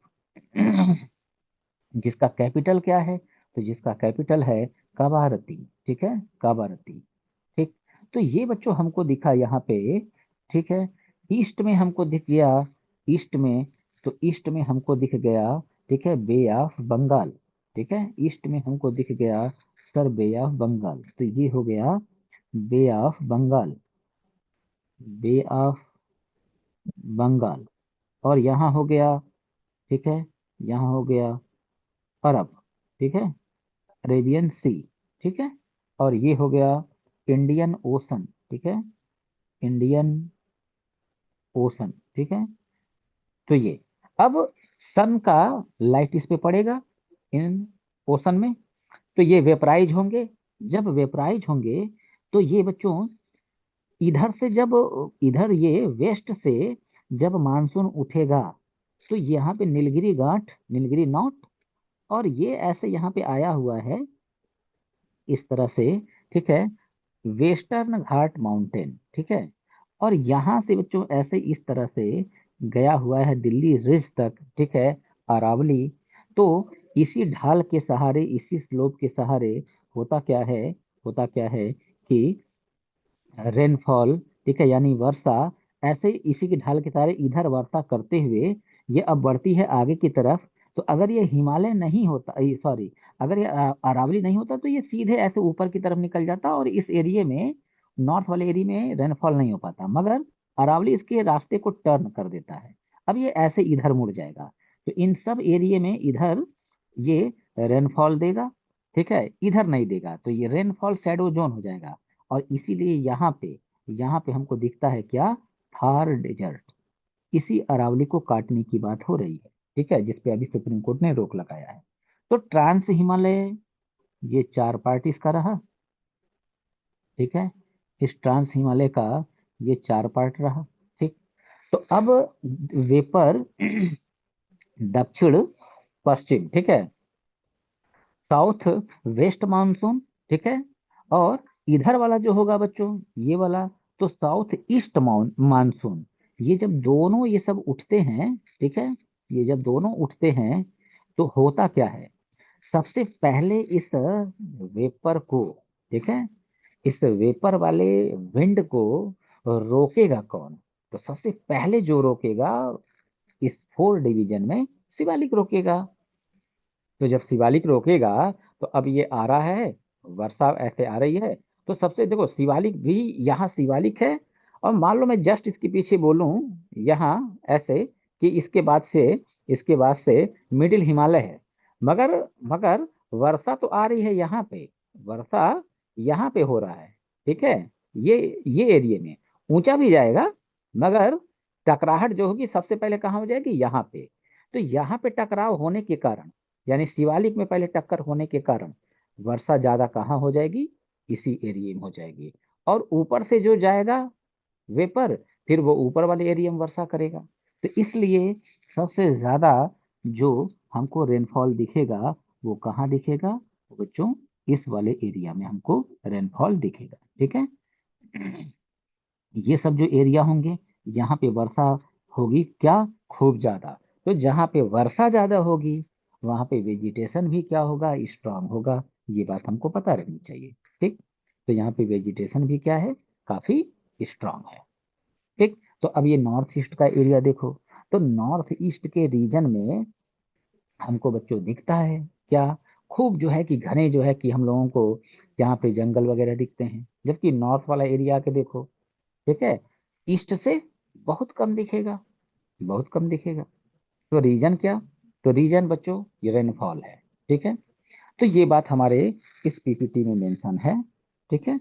जिसका कैपिटल क्या है? तो जिसका कैपिटल है कवारती, ठीक है, कवारती। ठीक। तो ये बच्चों हमको दिखा यहाँ पे, ठीक है। ईस्ट में हमको दिख गया, ईस्ट में, तो ईस्ट में हमको दिख गया, ठीक है, बे ऑफ बंगाल, ठीक है, ईस्ट में हमको दिख गया सर बे ऑफ बंगाल। तो ये हो गया bay of Bengal, bay of Bengal. और यहाँ हो गया, ठीक है, यहाँ हो गया अरब, ठीक है, अरेबियन सी, ठीक है। और ये हो गया इंडियन ओशन, ठीक है, इंडियन ओशन, ठीक है। तो ये, अब सन का लाइट इस पे पड़ेगा इन ओशन में, तो ये वेपराइज होंगे। जब वेपराइज होंगे तो ये बच्चों इधर से, जब इधर ये वेस्ट से जब मानसून उठेगा तो यहाँ पे नीलगिरी गांठ, नीलगिरी नॉट, और ये ऐसे यहाँ पे आया हुआ है इस तरह से, ठीक है, वेस्टर्न घाट माउंटेन, ठीक है। और यहाँ से बच्चों ऐसे इस तरह से गया हुआ है दिल्ली रिज तक, ठीक है, अरावली। तो इसी ढाल के सहारे, इसी स्लोप के सहारे होता क्या है, होता क्या है कि रेनफॉल, ठीक है, यानी वर्षा ऐसे इसी की ढाल के सहारे इधर वर्षा करते हुए ये अब बढ़ती है आगे की तरफ। तो अगर ये हिमालय नहीं होता, सॉरी, अगर ये अरावली नहीं होता तो ये सीधे ऐसे ऊपर की तरफ निकल जाता और इस एरिया में, नॉर्थ वाले एरिया में रेनफॉल नहीं हो पाता। मगर अरावली इसके रास्ते को टर्न कर देता है, अब ये ऐसे इधर मुड़ जाएगा। तो इन सब एरिया में इधर ये रेनफॉल देगा, ठीक है, इधर नहीं देगा, तो ये रेनफॉल शैडो जोन हो जाएगा। और इसीलिए यहाँ पे हमको दिखता है क्या, थार डेजर्ट। इसी अरावली को काटने की बात हो रही है, ठीक है, जिसपे अभी सुप्रीम कोर्ट ने रोक लगाया है। तो ट्रांस हिमालय, ये चार पार्ट इसका रहा, ठीक है, इस ट्रांस हिमालय का ये चार पार्ट रहा, ठीक। तो अब वेपर दक्षिण पश्चिम, ठीक है, साउथ वेस्ट मानसून, ठीक है, और इधर वाला जो होगा बच्चों, ये वाला, तो साउथ ईस्ट मानसून। ये जब दोनों ये सब उठते हैं, ठीक है, ये जब दोनों उठते हैं तो होता क्या है, सबसे पहले इस वेपर को, ठीक है, इस वेपर वाले विंड को रोकेगा कौन? तो सबसे पहले जो रोकेगा इस फोर डिवीजन में शिवालिक रोकेगा। तो जब शिवालिक रोकेगा तो अब ये आ रहा है, वर्षा ऐसे आ रही है, तो सबसे देखो शिवालिक भी, यहाँ शिवालिक है, और मान लो मैं जस्ट इसके पीछे बोलूं यहाँ ऐसे कि इसके बाद से मिडिल हिमालय है। मगर मगर वर्षा तो आ रही है यहाँ पे, वर्षा यहाँ पे हो रहा है, ठीक है, ये एरिया में ऊंचा भी जाएगा, मगर टकराहट जो होगी सबसे पहले कहाँ हो जाएगी, यहाँ पे। तो यहाँ पे टकराव होने के कारण, यानी शिवालिक में पहले टक्कर होने के कारण वर्षा ज्यादा कहाँ हो जाएगी, इसी एरिया में हो जाएगी। और ऊपर से जो जाएगा वेपर, फिर वो ऊपर वाले एरिया में वर्षा करेगा। तो इसलिए सबसे ज्यादा जो हमको रेनफॉल दिखेगा वो कहाँ दिखेगा बच्चों, इस वाले एरिया में हमको रेनफॉल दिखेगा, ठीक है। ये सब जो एरिया होंगे यहाँ पे वर्षा होगी क्या, खूब ज्यादा। तो जहाँ पे वर्षा ज्यादा होगी वहां पे वेजिटेशन भी क्या होगा, स्ट्रांग होगा। ये बात हमको पता रहनी चाहिए, ठीक। तो यहाँ पे वेजिटेशन भी क्या है, काफी स्ट्रांग है, ठीक। तो अब ये नॉर्थ ईस्ट का एरिया देखो, तो नॉर्थ ईस्ट के रीजन में हमको बच्चों दिखता है क्या, खूब जो है कि घने जो है कि हम लोगों को यहाँ पे जंगल वगैरह दिखते हैं। जबकि नॉर्थ वाला एरिया के देखो, ठीक है, ईस्ट से बहुत कम दिखेगा, बहुत कम दिखेगा। तो रीजन क्या, तो रीजन बच्चों ये रेनफॉल है, ठीक है। तो ये बात हमारे इस पीपीटी में मेंशन है, ठीक है,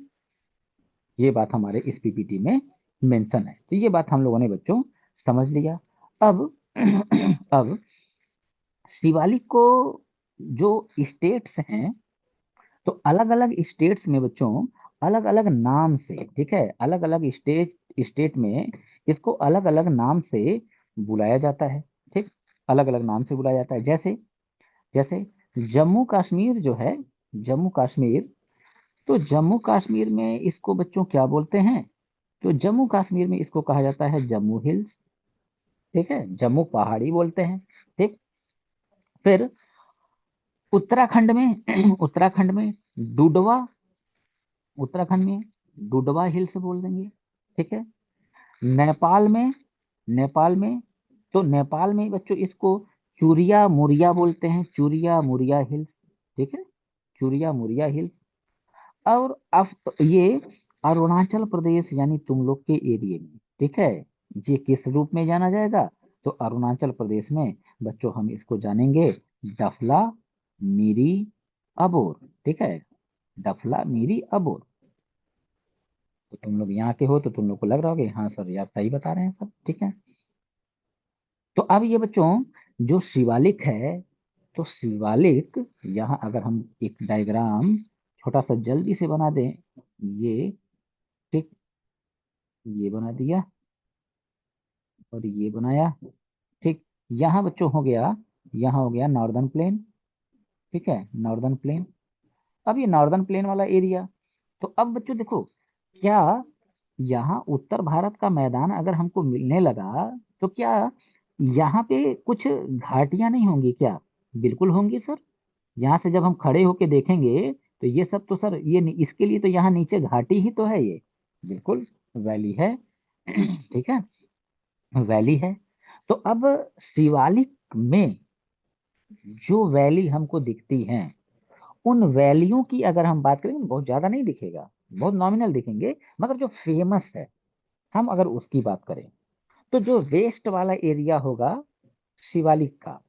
ये बात हमारे इस पीपीटी में मेंशन है। तो ये बात हम लोगों ने बच्चों समझ लिया। अब अब शिवालिक को जो स्टेट्स हैं, तो अलग अलग स्टेट्स में बच्चों अलग अलग नाम से, ठीक है, अलग अलग स्टेट में इसको अलग अलग नाम से बुलाया जाता है। ठीक, अलग अलग नाम से बुलाया जाता है। जैसे जैसे जम्मू कश्मीर जो है, जम्मू कश्मीर, तो जम्मू कश्मीर में इसको बच्चों क्या बोलते हैं? तो जम्मू कश्मीर में इसको कहा जाता है जम्मू हिल्स। ठीक है, जम्मू पहाड़ी बोलते हैं। ठीक, फिर उत्तराखंड में उत्तराखंड में डुडवा, उत्तराखंड में डुडवा हिल्स बोल देंगे। ठीक है, नेपाल में, नेपाल में, तो नेपाल में बच्चों इसको चूरिया मुरिया बोलते हैं, चूरिया मुरिया हिल्स। ठीक है, चूरिया मुरिया हिल्स। और अब ये अरुणाचल प्रदेश यानी तुम लोग के एरिया में, ठीक है, ये किस रूप में जाना जाएगा? तो अरुणाचल प्रदेश में बच्चों हम इसको जानेंगे डफला मिरी अबोर। ठीक है, डफला मिरी अबोर। तो तुम लोग यहाँ के हो तो तुम लोग को लग रहा होगा हाँ सर यार सही बता रहे हैं सब। ठीक है, तो अब ये बच्चों जो शिवालिक है, तो शिवालिक, यहाँ अगर हम एक डायग्राम छोटा सा जल्दी से बना दें, ये, ठीक, ये बना दिया और ये बनाया। ठीक, यहाँ बच्चों हो गया, यहाँ हो गया नॉर्दर्न प्लेन। ठीक है, नॉर्दर्न प्लेन। अब ये नॉर्दर्न प्लेन वाला एरिया, तो अब बच्चों देखो, क्या यहाँ उत्तर भारत का मैदान अगर हमको मिलने लगा, तो क्या यहाँ पे कुछ घाटियां नहीं होंगी क्या? बिल्कुल होंगी सर। यहाँ से जब हम खड़े होके देखेंगे तो ये सब तो सर, इसके लिए तो यहाँ नीचे घाटी ही तो है ये, बिल्कुल वैली है। ठीक है, वैली है। तो अब शिवालिक में जो वैली हमको दिखती हैं, उन वैलियों की अगर हम बात करें, बहुत ज्यादा नहीं दिखेगा, बहुत नॉमिनल दिखेंगे, मगर जो फेमस है, हम अगर उसकी बात करें, तो जो वेस्ट वाला एरिया होगा शिवालिक का,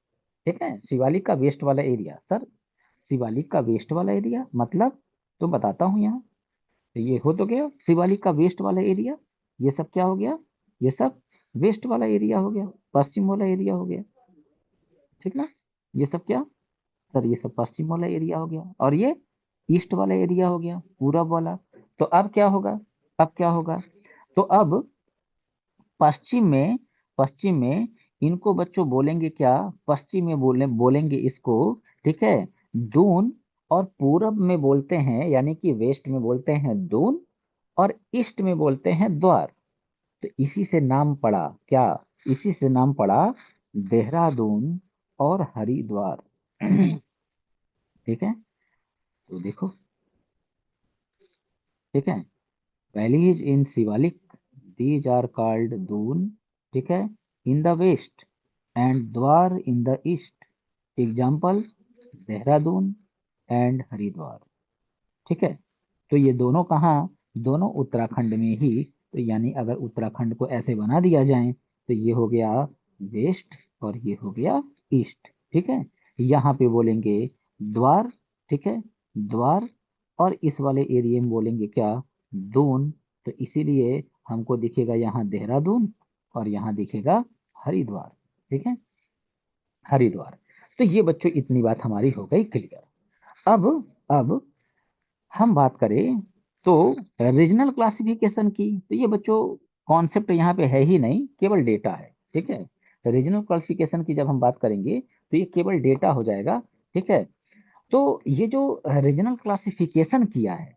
ठीक है, शिवालिक का वेस्ट वाला एरिया सर, शिवालिक का वेस्ट वाला एरिया मतलब, तो बताता हूँ यहाँ। तो ये हो तो गया शिवालिक का वेस्ट वाला एरिया, ये सब क्या हो गया? ये सब वेस्ट वाला एरिया हो गया, पश्चिम वाला एरिया हो गया। ठीक ना, ये सब क्या सर? ये सब पश्चिम वाला एरिया हो गया, और ये ईस्ट वाला एरिया हो गया, पूरब वाला। तो अब क्या होगा? अब क्या होगा? तो अब पश्चिम में, पश्चिम में इनको बच्चों बोलेंगे क्या? पश्चिम में बोलेंगे इसको, ठीक है, दून। और पूरब में बोलते हैं, यानी कि वेस्ट में बोलते हैं दून, और ईस्ट में बोलते हैं द्वार। तो इसी से नाम पड़ा क्या? इसी से नाम पड़ा देहरादून और हरिद्वार। ठीक है, तो देखो, ठीक है, valleys in Shivalik, these are called Doon, ठीक है, in the west, and Dwar in the east. Example Dehradun and Haridwar. ठीक है, तो ये दोनों कहाँ? दोनों उत्तराखंड में ही। तो यानी अगर उत्तराखंड को ऐसे बना दिया जाए, तो ये हो गया वेस्ट और ये हो गया ईस्ट। ठीक है, यहाँ पे बोलेंगे द्वार, ठीक है, द्वार, और इस वाले एरिया में बोलेंगे क्या? दून। तो इसीलिए हमको दिखेगा यहाँ देहरादून और यहाँ दिखेगा हरिद्वार। ठीक है, हरिद्वार। तो ये बच्चों इतनी बात हमारी हो गई क्लियर। अब हम बात करें तो रीजनल क्लासिफिकेशन की, तो ये बच्चों कॉन्सेप्ट यहाँ पे है ही नहीं, केवल डेटा है। ठीक है, तो रीजनल क्लासिफिकेशन की जब हम बात करेंगे तो ये केवल डेटा हो जाएगा। ठीक है, तो ये जो रीजनल क्लासिफिकेशन किया है,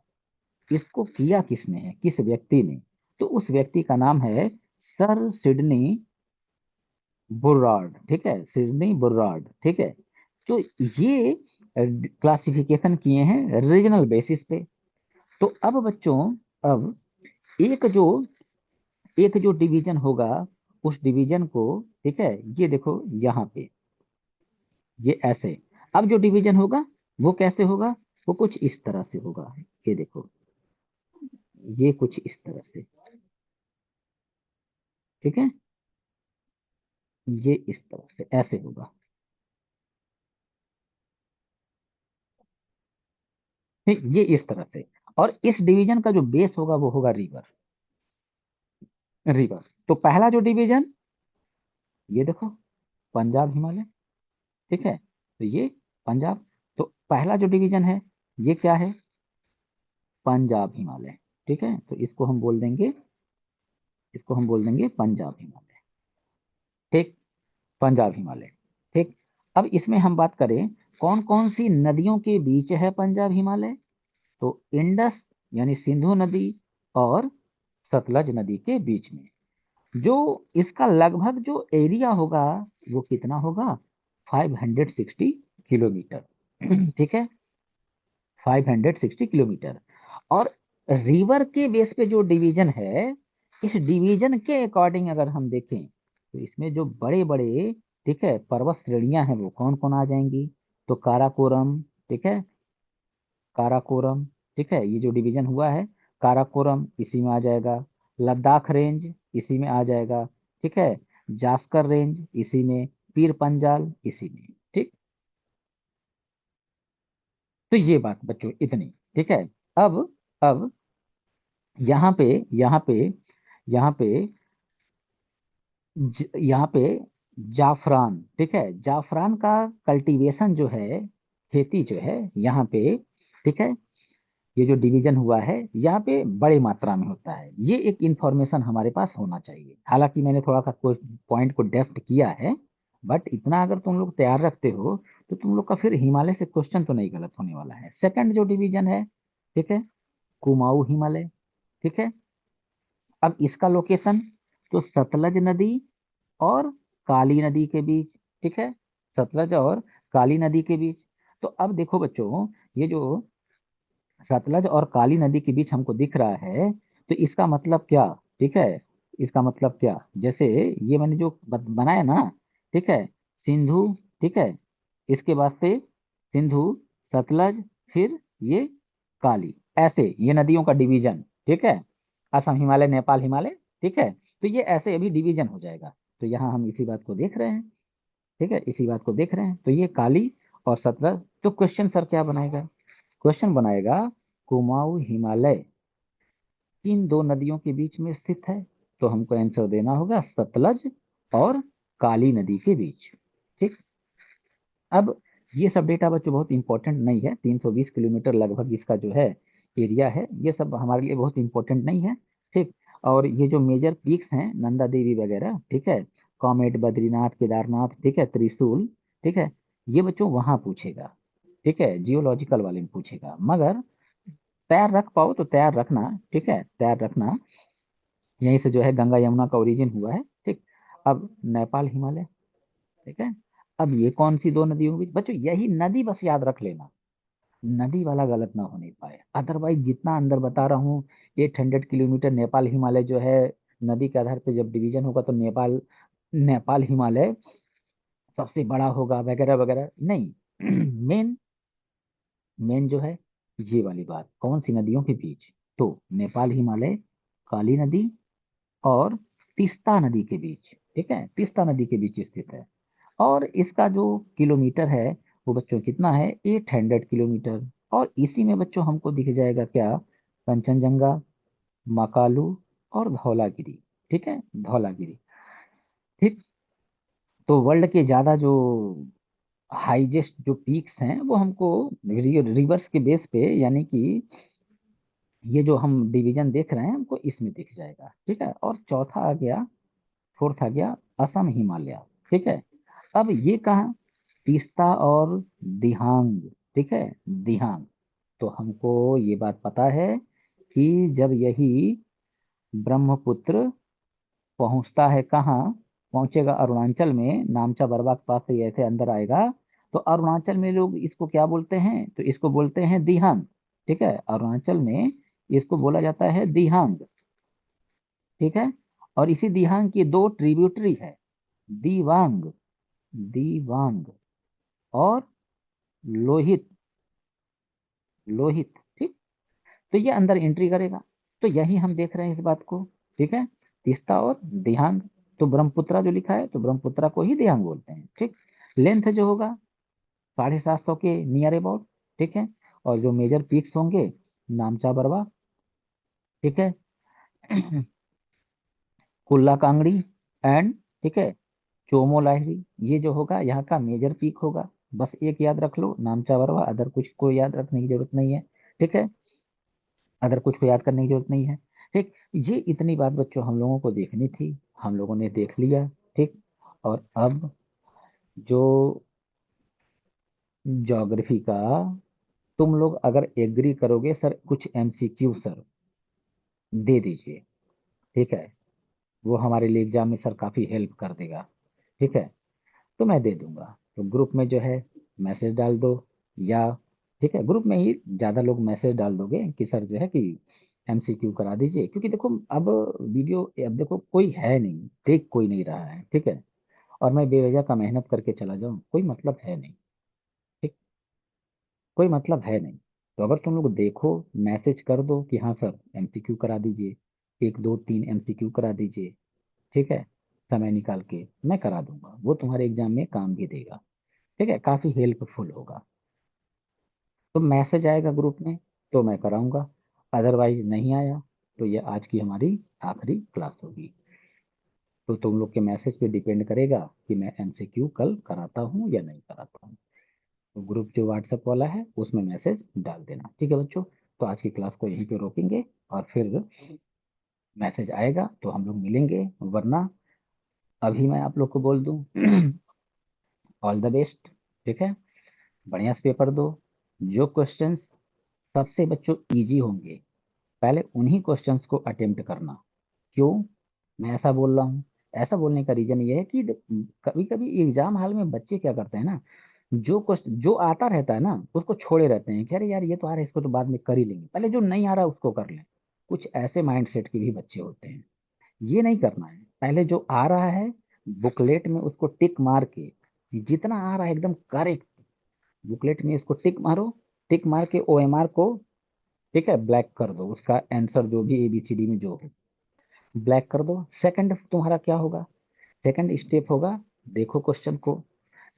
इसको किया किसने है, किस व्यक्ति ने? तो उस व्यक्ति का नाम है सर सिडनी बुर्रार्ड। ठीक है, सिडनी बुर्रार्ड। ठीक है, तो ये क्लासिफिकेशन किए हैं रीजनल बेसिस पे। तो अब बच्चों, अब एक जो एक जो डिवीजन होगा, उस डिवीजन को, ठीक है, ये देखो यहाँ पे, ये ऐसे, अब जो डिवीजन होगा वो कैसे होगा? वो कुछ इस तरह से होगा। ये देखो, ये कुछ इस तरह से, ठीक है, ये इस तरह से ऐसे होगा। ठीक, ये इस तरह से। और इस डिवीजन का जो बेस होगा वो होगा रिवर, रिवर। तो पहला जो डिवीजन, ये देखो, पंजाब हिमालय। ठीक है, तो ये पंजाब। तो पहला जो डिवीजन है, ये क्या है? पंजाब हिमालय। ठीक है, तो इसको हम बोल देंगे पंजाब हिमालय। ठीक, पंजाब हिमालय। ठीक, अब इसमें हम बात करें कौन कौन सी नदियों के बीच है पंजाब हिमालय। तो इंडस यानी सिंधु नदी और सतलज नदी के बीच में, जो इसका लगभग जो एरिया होगा वो कितना होगा, 560 किलोमीटर। ठीक है, 560 किलोमीटर। और रिवर के बेस पे जो डिवीजन है, इस डिवीजन के अकॉर्डिंग अगर हम देखें तो इसमें जो बड़े बड़े, ठीक है, पर्वत श्रेणियां हैं वो कौन कौन आ जाएंगी। तो काराकोरम, ठीक है, काराकोरम, ठीक है, ये जो डिवीजन हुआ है, काराकोरम इसी में आ जाएगा। लद्दाख रेंज इसी में आ जाएगा। ठीक है, जास्कर रेंज इसी में, पीर पंजाल इसी में। ठीक, तो ये बात बच्चों इतनी। ठीक है, अब यहाँ पे यहाँ पे यहाँ पे यहाँ पे जाफरान, ठीक है, जाफरान का कल्टीवेशन जो है, खेती जो है यहाँ पे, ठीक है, ये जो डिवीजन हुआ है यहाँ पे बड़ी मात्रा में होता है। ये एक इंफॉर्मेशन हमारे पास होना चाहिए। हालांकि मैंने थोड़ा सा कोई पॉइंट को डेप्थ किया है, बट इतना अगर तुम लोग तैयार रखते हो तो तुम लोग का फिर हिमालय से क्वेश्चन तो नहीं गलत होने वाला है। सेकंड जो डिवीजन है, ठीक है, कुमाऊं हिमालय। ठीक है, अब इसका लोकेशन तो सतलज नदी और काली नदी के बीच। ठीक है, सतलज और काली नदी के बीच। तो अब देखो बच्चों, ये जो सतलज और काली नदी के बीच हमको दिख रहा है, तो इसका मतलब क्या। ठीक है, इसका मतलब क्या, जैसे ये मैंने जो बनाया ना, ठीक है, सिंधु, ठीक है, इसके बाद से सिंधु, सतलज, फिर ये काली, ऐसे ये नदियों का डिवीजन। ठीक है, असम हिमालय, नेपाल हिमालय। ठीक है, तो ये ऐसे अभी डिवीजन हो जाएगा। तो यहाँ हम इसी बात को देख रहे हैं। ठीक है, इसी बात को देख रहे हैं, तो ये काली और सतलज। तो क्वेश्चन सर क्या बनाएगा, क्वेश्चन बनाएगा कुमाऊं हिमालय किन दो नदियों के बीच में स्थित है। तो हमको आंसर देना होगा सतलज और काली नदी के बीच। ठीक, अब ये सब डेटा बच्चों बहुत इंपॉर्टेंट नहीं है। 320 किलोमीटर लगभग इसका जो है एरिया है, ये सब हमारे लिए बहुत इंपॉर्टेंट नहीं है। ठीक, और ये जो मेजर पीक्स हैं, नंदा देवी वगैरह, ठीक है, कॉमेट, बद्रीनाथ, केदारनाथ, ठीक है, त्रिशूल, ठीक है, ये बच्चों वहां पूछेगा। ठीक है, जियोलॉजिकल वाले में पूछेगा। मगर तैयार रख पाओ तो तैयार रखना। ठीक है, तैयार रखना। यहीं से जो है गंगा यमुना का ओरिजिन हुआ है। ठीक, अब नेपाल हिमालय। ठीक है, अब ये कौन सी दो नदियों के बीच, बच्चों यही नदी बस याद रख लेना, नदी वाला गलत ना होने पाए। अदरवाइज जितना अंदर बता रहा हूँ, 800 किलोमीटर नेपाल हिमालय जो है, नदी के आधार पे जब डिवीजन होगा तो नेपाल, नेपाल हिमालय सबसे बड़ा होगा वगैरह वगैरह, नहीं। मेन मेन जो है ये वाली बात, कौन सी नदियों के बीच। तो नेपाल हिमालय, काली नदी और तीस्ता नदी के बीच। ठीक है, तीस्ता नदी के बीच स्थित है। और इसका जो किलोमीटर है वो बच्चों कितना है, 800 किलोमीटर। और इसी में बच्चों हमको दिख जाएगा क्या, कंचनजंगा, मकालू और धौलागिरी। ठीक है, धौलागिरी। ठीक, तो वर्ल्ड के ज्यादा जो हाईएस्ट जो पीक्स हैं वो हमको रिवर्स के बेस पे, यानी कि ये जो हम डिवीजन देख रहे हैं हमको इसमें दिख जाएगा। ठीक है, और चौथा आ गया, फोर्थ आ गया असम हिमालय। ठीक है, अब ये कहा, तीस्ता और दिहांग। ठीक है, दिहांग। तो हमको ये बात पता है कि जब यही ब्रह्मपुत्र पहुंचता है कहाँ, पहुंचेगा अरुणाचल में, नामचा बरवा के पास से ऐसे अंदर आएगा, तो अरुणाचल में लोग इसको क्या बोलते हैं, तो इसको बोलते हैं दिहांग। ठीक है, अरुणाचल में इसको बोला जाता है दिहांग। ठीक है, और इसी दिहांग की दो ट्रिब्यूटरी है, दीवांग, दीवांग और लोहित, लोहित। ठीक, तो ये अंदर एंट्री करेगा। तो यही हम देख रहे हैं इस बात को। ठीक है, तीस्ता और दिहांग। तो ब्रह्मपुत्रा जो लिखा है तो ब्रह्मपुत्रा को ही दिहांग बोलते हैं। ठीक, लेंथ जो होगा 750 के नियर अबाउट। ठीक है, और जो मेजर पीक्स होंगे, नामचा बरवा, ठीक है, कुल्ला कांगड़ी एंड, ठीक है, चोमो लाहिरी, ये जो होगा यहाँ का मेजर पीक होगा। बस एक याद रख लो, नामचा बरवा, अदर कुछ कोई याद रखने की जरूरत नहीं है। ठीक है, अदर कुछ को याद करने की जरूरत नहीं है। ठीक, ये इतनी बात बच्चों हम लोगों को देखनी थी, हम लोगों ने देख लिया। ठीक, और अब जो ज्योग्राफी का, तुम लोग अगर एग्री करोगे सर कुछ एमसीक्यू सर दे दीजिए, ठीक है, वो हमारे लिए एग्जाम में सर काफ़ी हेल्प कर देगा। ठीक है, तो मैं दे दूंगा। तो ग्रुप में जो है मैसेज डाल दो, या ठीक है ग्रुप में ही ज़्यादा लोग मैसेज डाल दोगे कि सर जो है कि एमसीक्यू करा दीजिए, क्योंकि देखो अब वीडियो, अब देखो कोई है नहीं, देख कोई नहीं रहा है। ठीक है, और मैं बेवजह का मेहनत करके चला जाऊँ, कोई मतलब है नहीं। ठीक, कोई मतलब है नहीं। तो अगर तुम लोग देखो, मैसेज कर दो कि हाँ सर एमसीक्यू करा दीजिए, एक दो तीन एमसीक्यू करा दीजिए, ठीक है, समय निकाल के मैं करा दूंगा, वो तुम्हारे एग्जाम में काम भी देगा। ठीक है, काफ़ी हेल्पफुल होगा। तो मैसेज आएगा ग्रुप में तो मैं कराऊंगा, अदरवाइज नहीं आया तो ये आज की हमारी आखिरी क्लास होगी। तो तुम लोग के मैसेज पे डिपेंड करेगा कि मैं एमसीक्यू कल कराता हूँ या नहीं कराता हूँ। तो ग्रुप जो व्हाट्सएप वाला है उसमें मैसेज डाल देना, ठीक है बच्चों। तो आज की क्लास को यहीं पे रोकेंगे, और फिर मैसेज आएगा तो हम लोग मिलेंगे, वरना अभी मैं आप लोग को बोल दूं ऑल द बेस्ट। ठीक है, बढ़िया से पेपर दो। जो क्वेश्चंस सबसे बच्चों इजी होंगे, पहले उन्हीं क्वेश्चंस को अटेम्प्ट करना। क्यों मैं ऐसा बोल रहा हूँ? ऐसा बोलने का रीजन ये है कि कभी कभी एग्जाम हॉल में बच्चे क्या करते हैं ना, जो क्वेश्चन जो आता रहता है ना उसको छोड़े रहते हैं कि अरे यार ये तो आ रहा है, इसको तो बाद में कर ही लेंगे, पहले जो नहीं आ रहा उसको कर लें। कुछ ऐसे माइंडसेट के भी बच्चे होते हैं, ये नहीं करना है। पहले जो आ रहा है बुकलेट में उसको टिक मार के, जितना आ रहा है एकदम करेक्ट, बुकलेट में इसको टिक मारो, टिक मार के ओएमआर को, ठीक है, ब्लैक कर दो, उसका आंसर जो भी एबीसीडी में जो हो ब्लैक कर दो। सेकंड तुम्हारा क्या होगा, सेकंड स्टेप होगा, देखो क्वेश्चन को,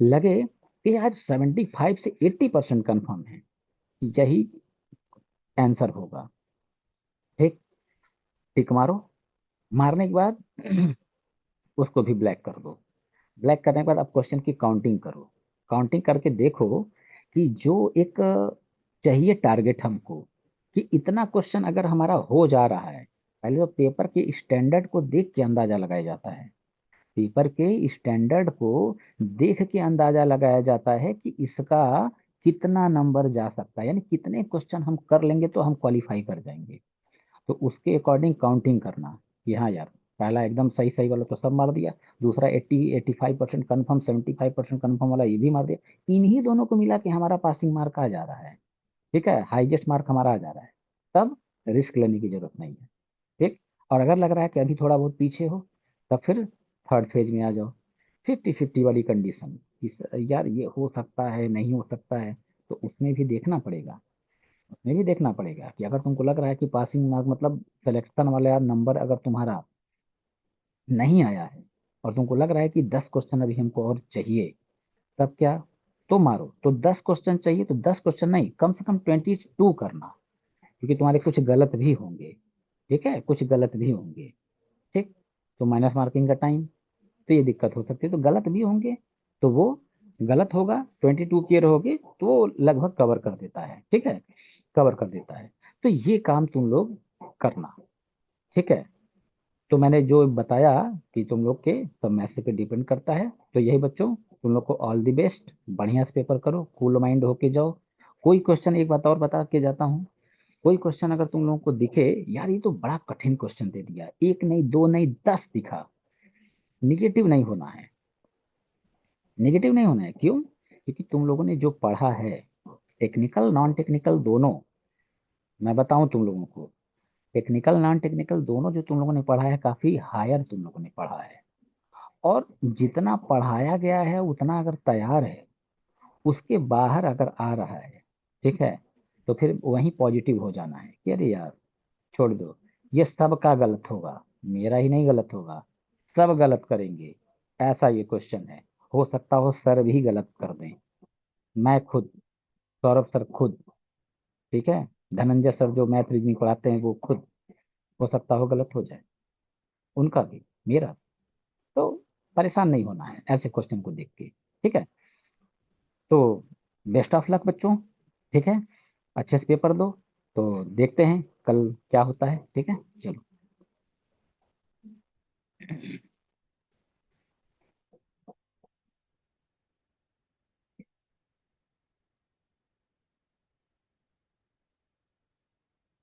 लगे कि यार 75 से 80% कंफर्म है, यही आंसर होगा। ठीक, टिक मारो, मारने के बाद उसको भी ब्लैक कर दो। ब्लैक करने के बाद अब क्वेश्चन की काउंटिंग करो, काउंटिंग करके देखो कि जो एक चाहिए टारगेट हमको, कि इतना क्वेश्चन अगर हमारा हो जा रहा है, पहले तो पेपर के स्टैंडर्ड को देख के अंदाजा लगाया जाता है। पेपर के स्टैंडर्ड को देख के अंदाजा लगाया जाता है कि इसका कितना नंबर जा सकता है, यानी कितने क्वेश्चन हम कर लेंगे तो हम क्वालिफाई कर जाएंगे। तो उसके अकॉर्डिंग काउंटिंग करना कि हाँ यार पहला एकदम सही सही वाला तो सब मार दिया, दूसरा 85% कन्फर्म, 75% कन्फर्म वाला ये भी मार दिया, इन्हीं दोनों को मिला के हमारा पासिंग मार्क आ जा रहा है। ठीक है, हाईएस्ट मार्क हमारा आ जा रहा है, तब रिस्क लेने की जरूरत नहीं है। ठीक, और अगर लग रहा है कि अभी थोड़ा बहुत पीछे हो, तब फिर थर्ड फेज में आ जाओ, 50-50 वाली कंडीशन कि यार ये हो सकता है नहीं हो सकता है, तो उसमें भी देखना पड़ेगा। उसमें भी देखना पड़ेगा कि अगर तुमको लग रहा है कि पासिंग मार्क मतलब सिलेक्शन वाला नंबर अगर तुम्हारा नहीं आया है, और तुमको लग रहा है कि 10 क्वेश्चन अभी हमको और चाहिए, तब क्या, तो मारो। तो 10 क्वेश्चन चाहिए तो 10 क्वेश्चन नहीं, कम से कम 22 करना, क्योंकि तुम्हारे कुछ गलत भी होंगे। ठीक है, कुछ गलत भी होंगे। ठीक, तो माइनस मार्किंग का टाइम, तो ये दिक्कत हो सकती है, तो गलत भी होंगे, तो वो गलत होगा, 22 किए रहोगे तो वो लगभग कवर कर देता है। ठीक है, कवर कर देता है। तो ये काम तुम लोग करना। ठीक है, तो मैंने जो बताया कि तुम लोग के सब मैथ्स पे डिपेंड करता है, तो यही बच्चों, तुम लोग को ऑल द बेस्ट, बढ़िया से पेपर करो, कूल माइंड होके जाओ। कोई क्वेश्चन, एक बात और बता के जाता हूँ, कोई क्वेश्चन अगर तुम लोगों को दिखे यार ये तो बड़ा कठिन क्वेश्चन दे दिया, एक नहीं दो नहीं 10 दिखा, निगेटिव नहीं होना है। निगेटिव नहीं होना है, क्यों? क्योंकि तुम लोगों ने जो पढ़ा है, टेक्निकल नॉन टेक्निकल दोनों, मैं बताऊं तुम लोगों को, टेक्निकल नॉन टेक्निकल दोनों जो तुम लोगों ने पढ़ा है काफी हायर तुम लोगों ने पढ़ा है, और जितना पढ़ाया गया है उतना अगर तैयार है, उसके बाहर अगर आ रहा है, ठीक है, तो फिर वहीं पॉजिटिव हो जाना है कि अरे यार छोड़ दो, ये सबका गलत होगा, मेरा ही नहीं गलत होगा, सब गलत करेंगे, ऐसा ये क्वेश्चन है। हो सकता हो सर भी गलत कर दें, मैं खुद, सौरभ सर खुद, ठीक है, धनंजय सर जो मैथ रीजनिंग पढ़ाते हैं वो खुद, हो सकता हो गलत हो जाए, उनका भी मेरा। तो परेशान नहीं होना है ऐसे क्वेश्चन को देख के। ठीक है, तो बेस्ट ऑफ लक बच्चों। ठीक है, अच्छे से पेपर दो, तो देखते हैं कल क्या होता है, ठीक है। चलो।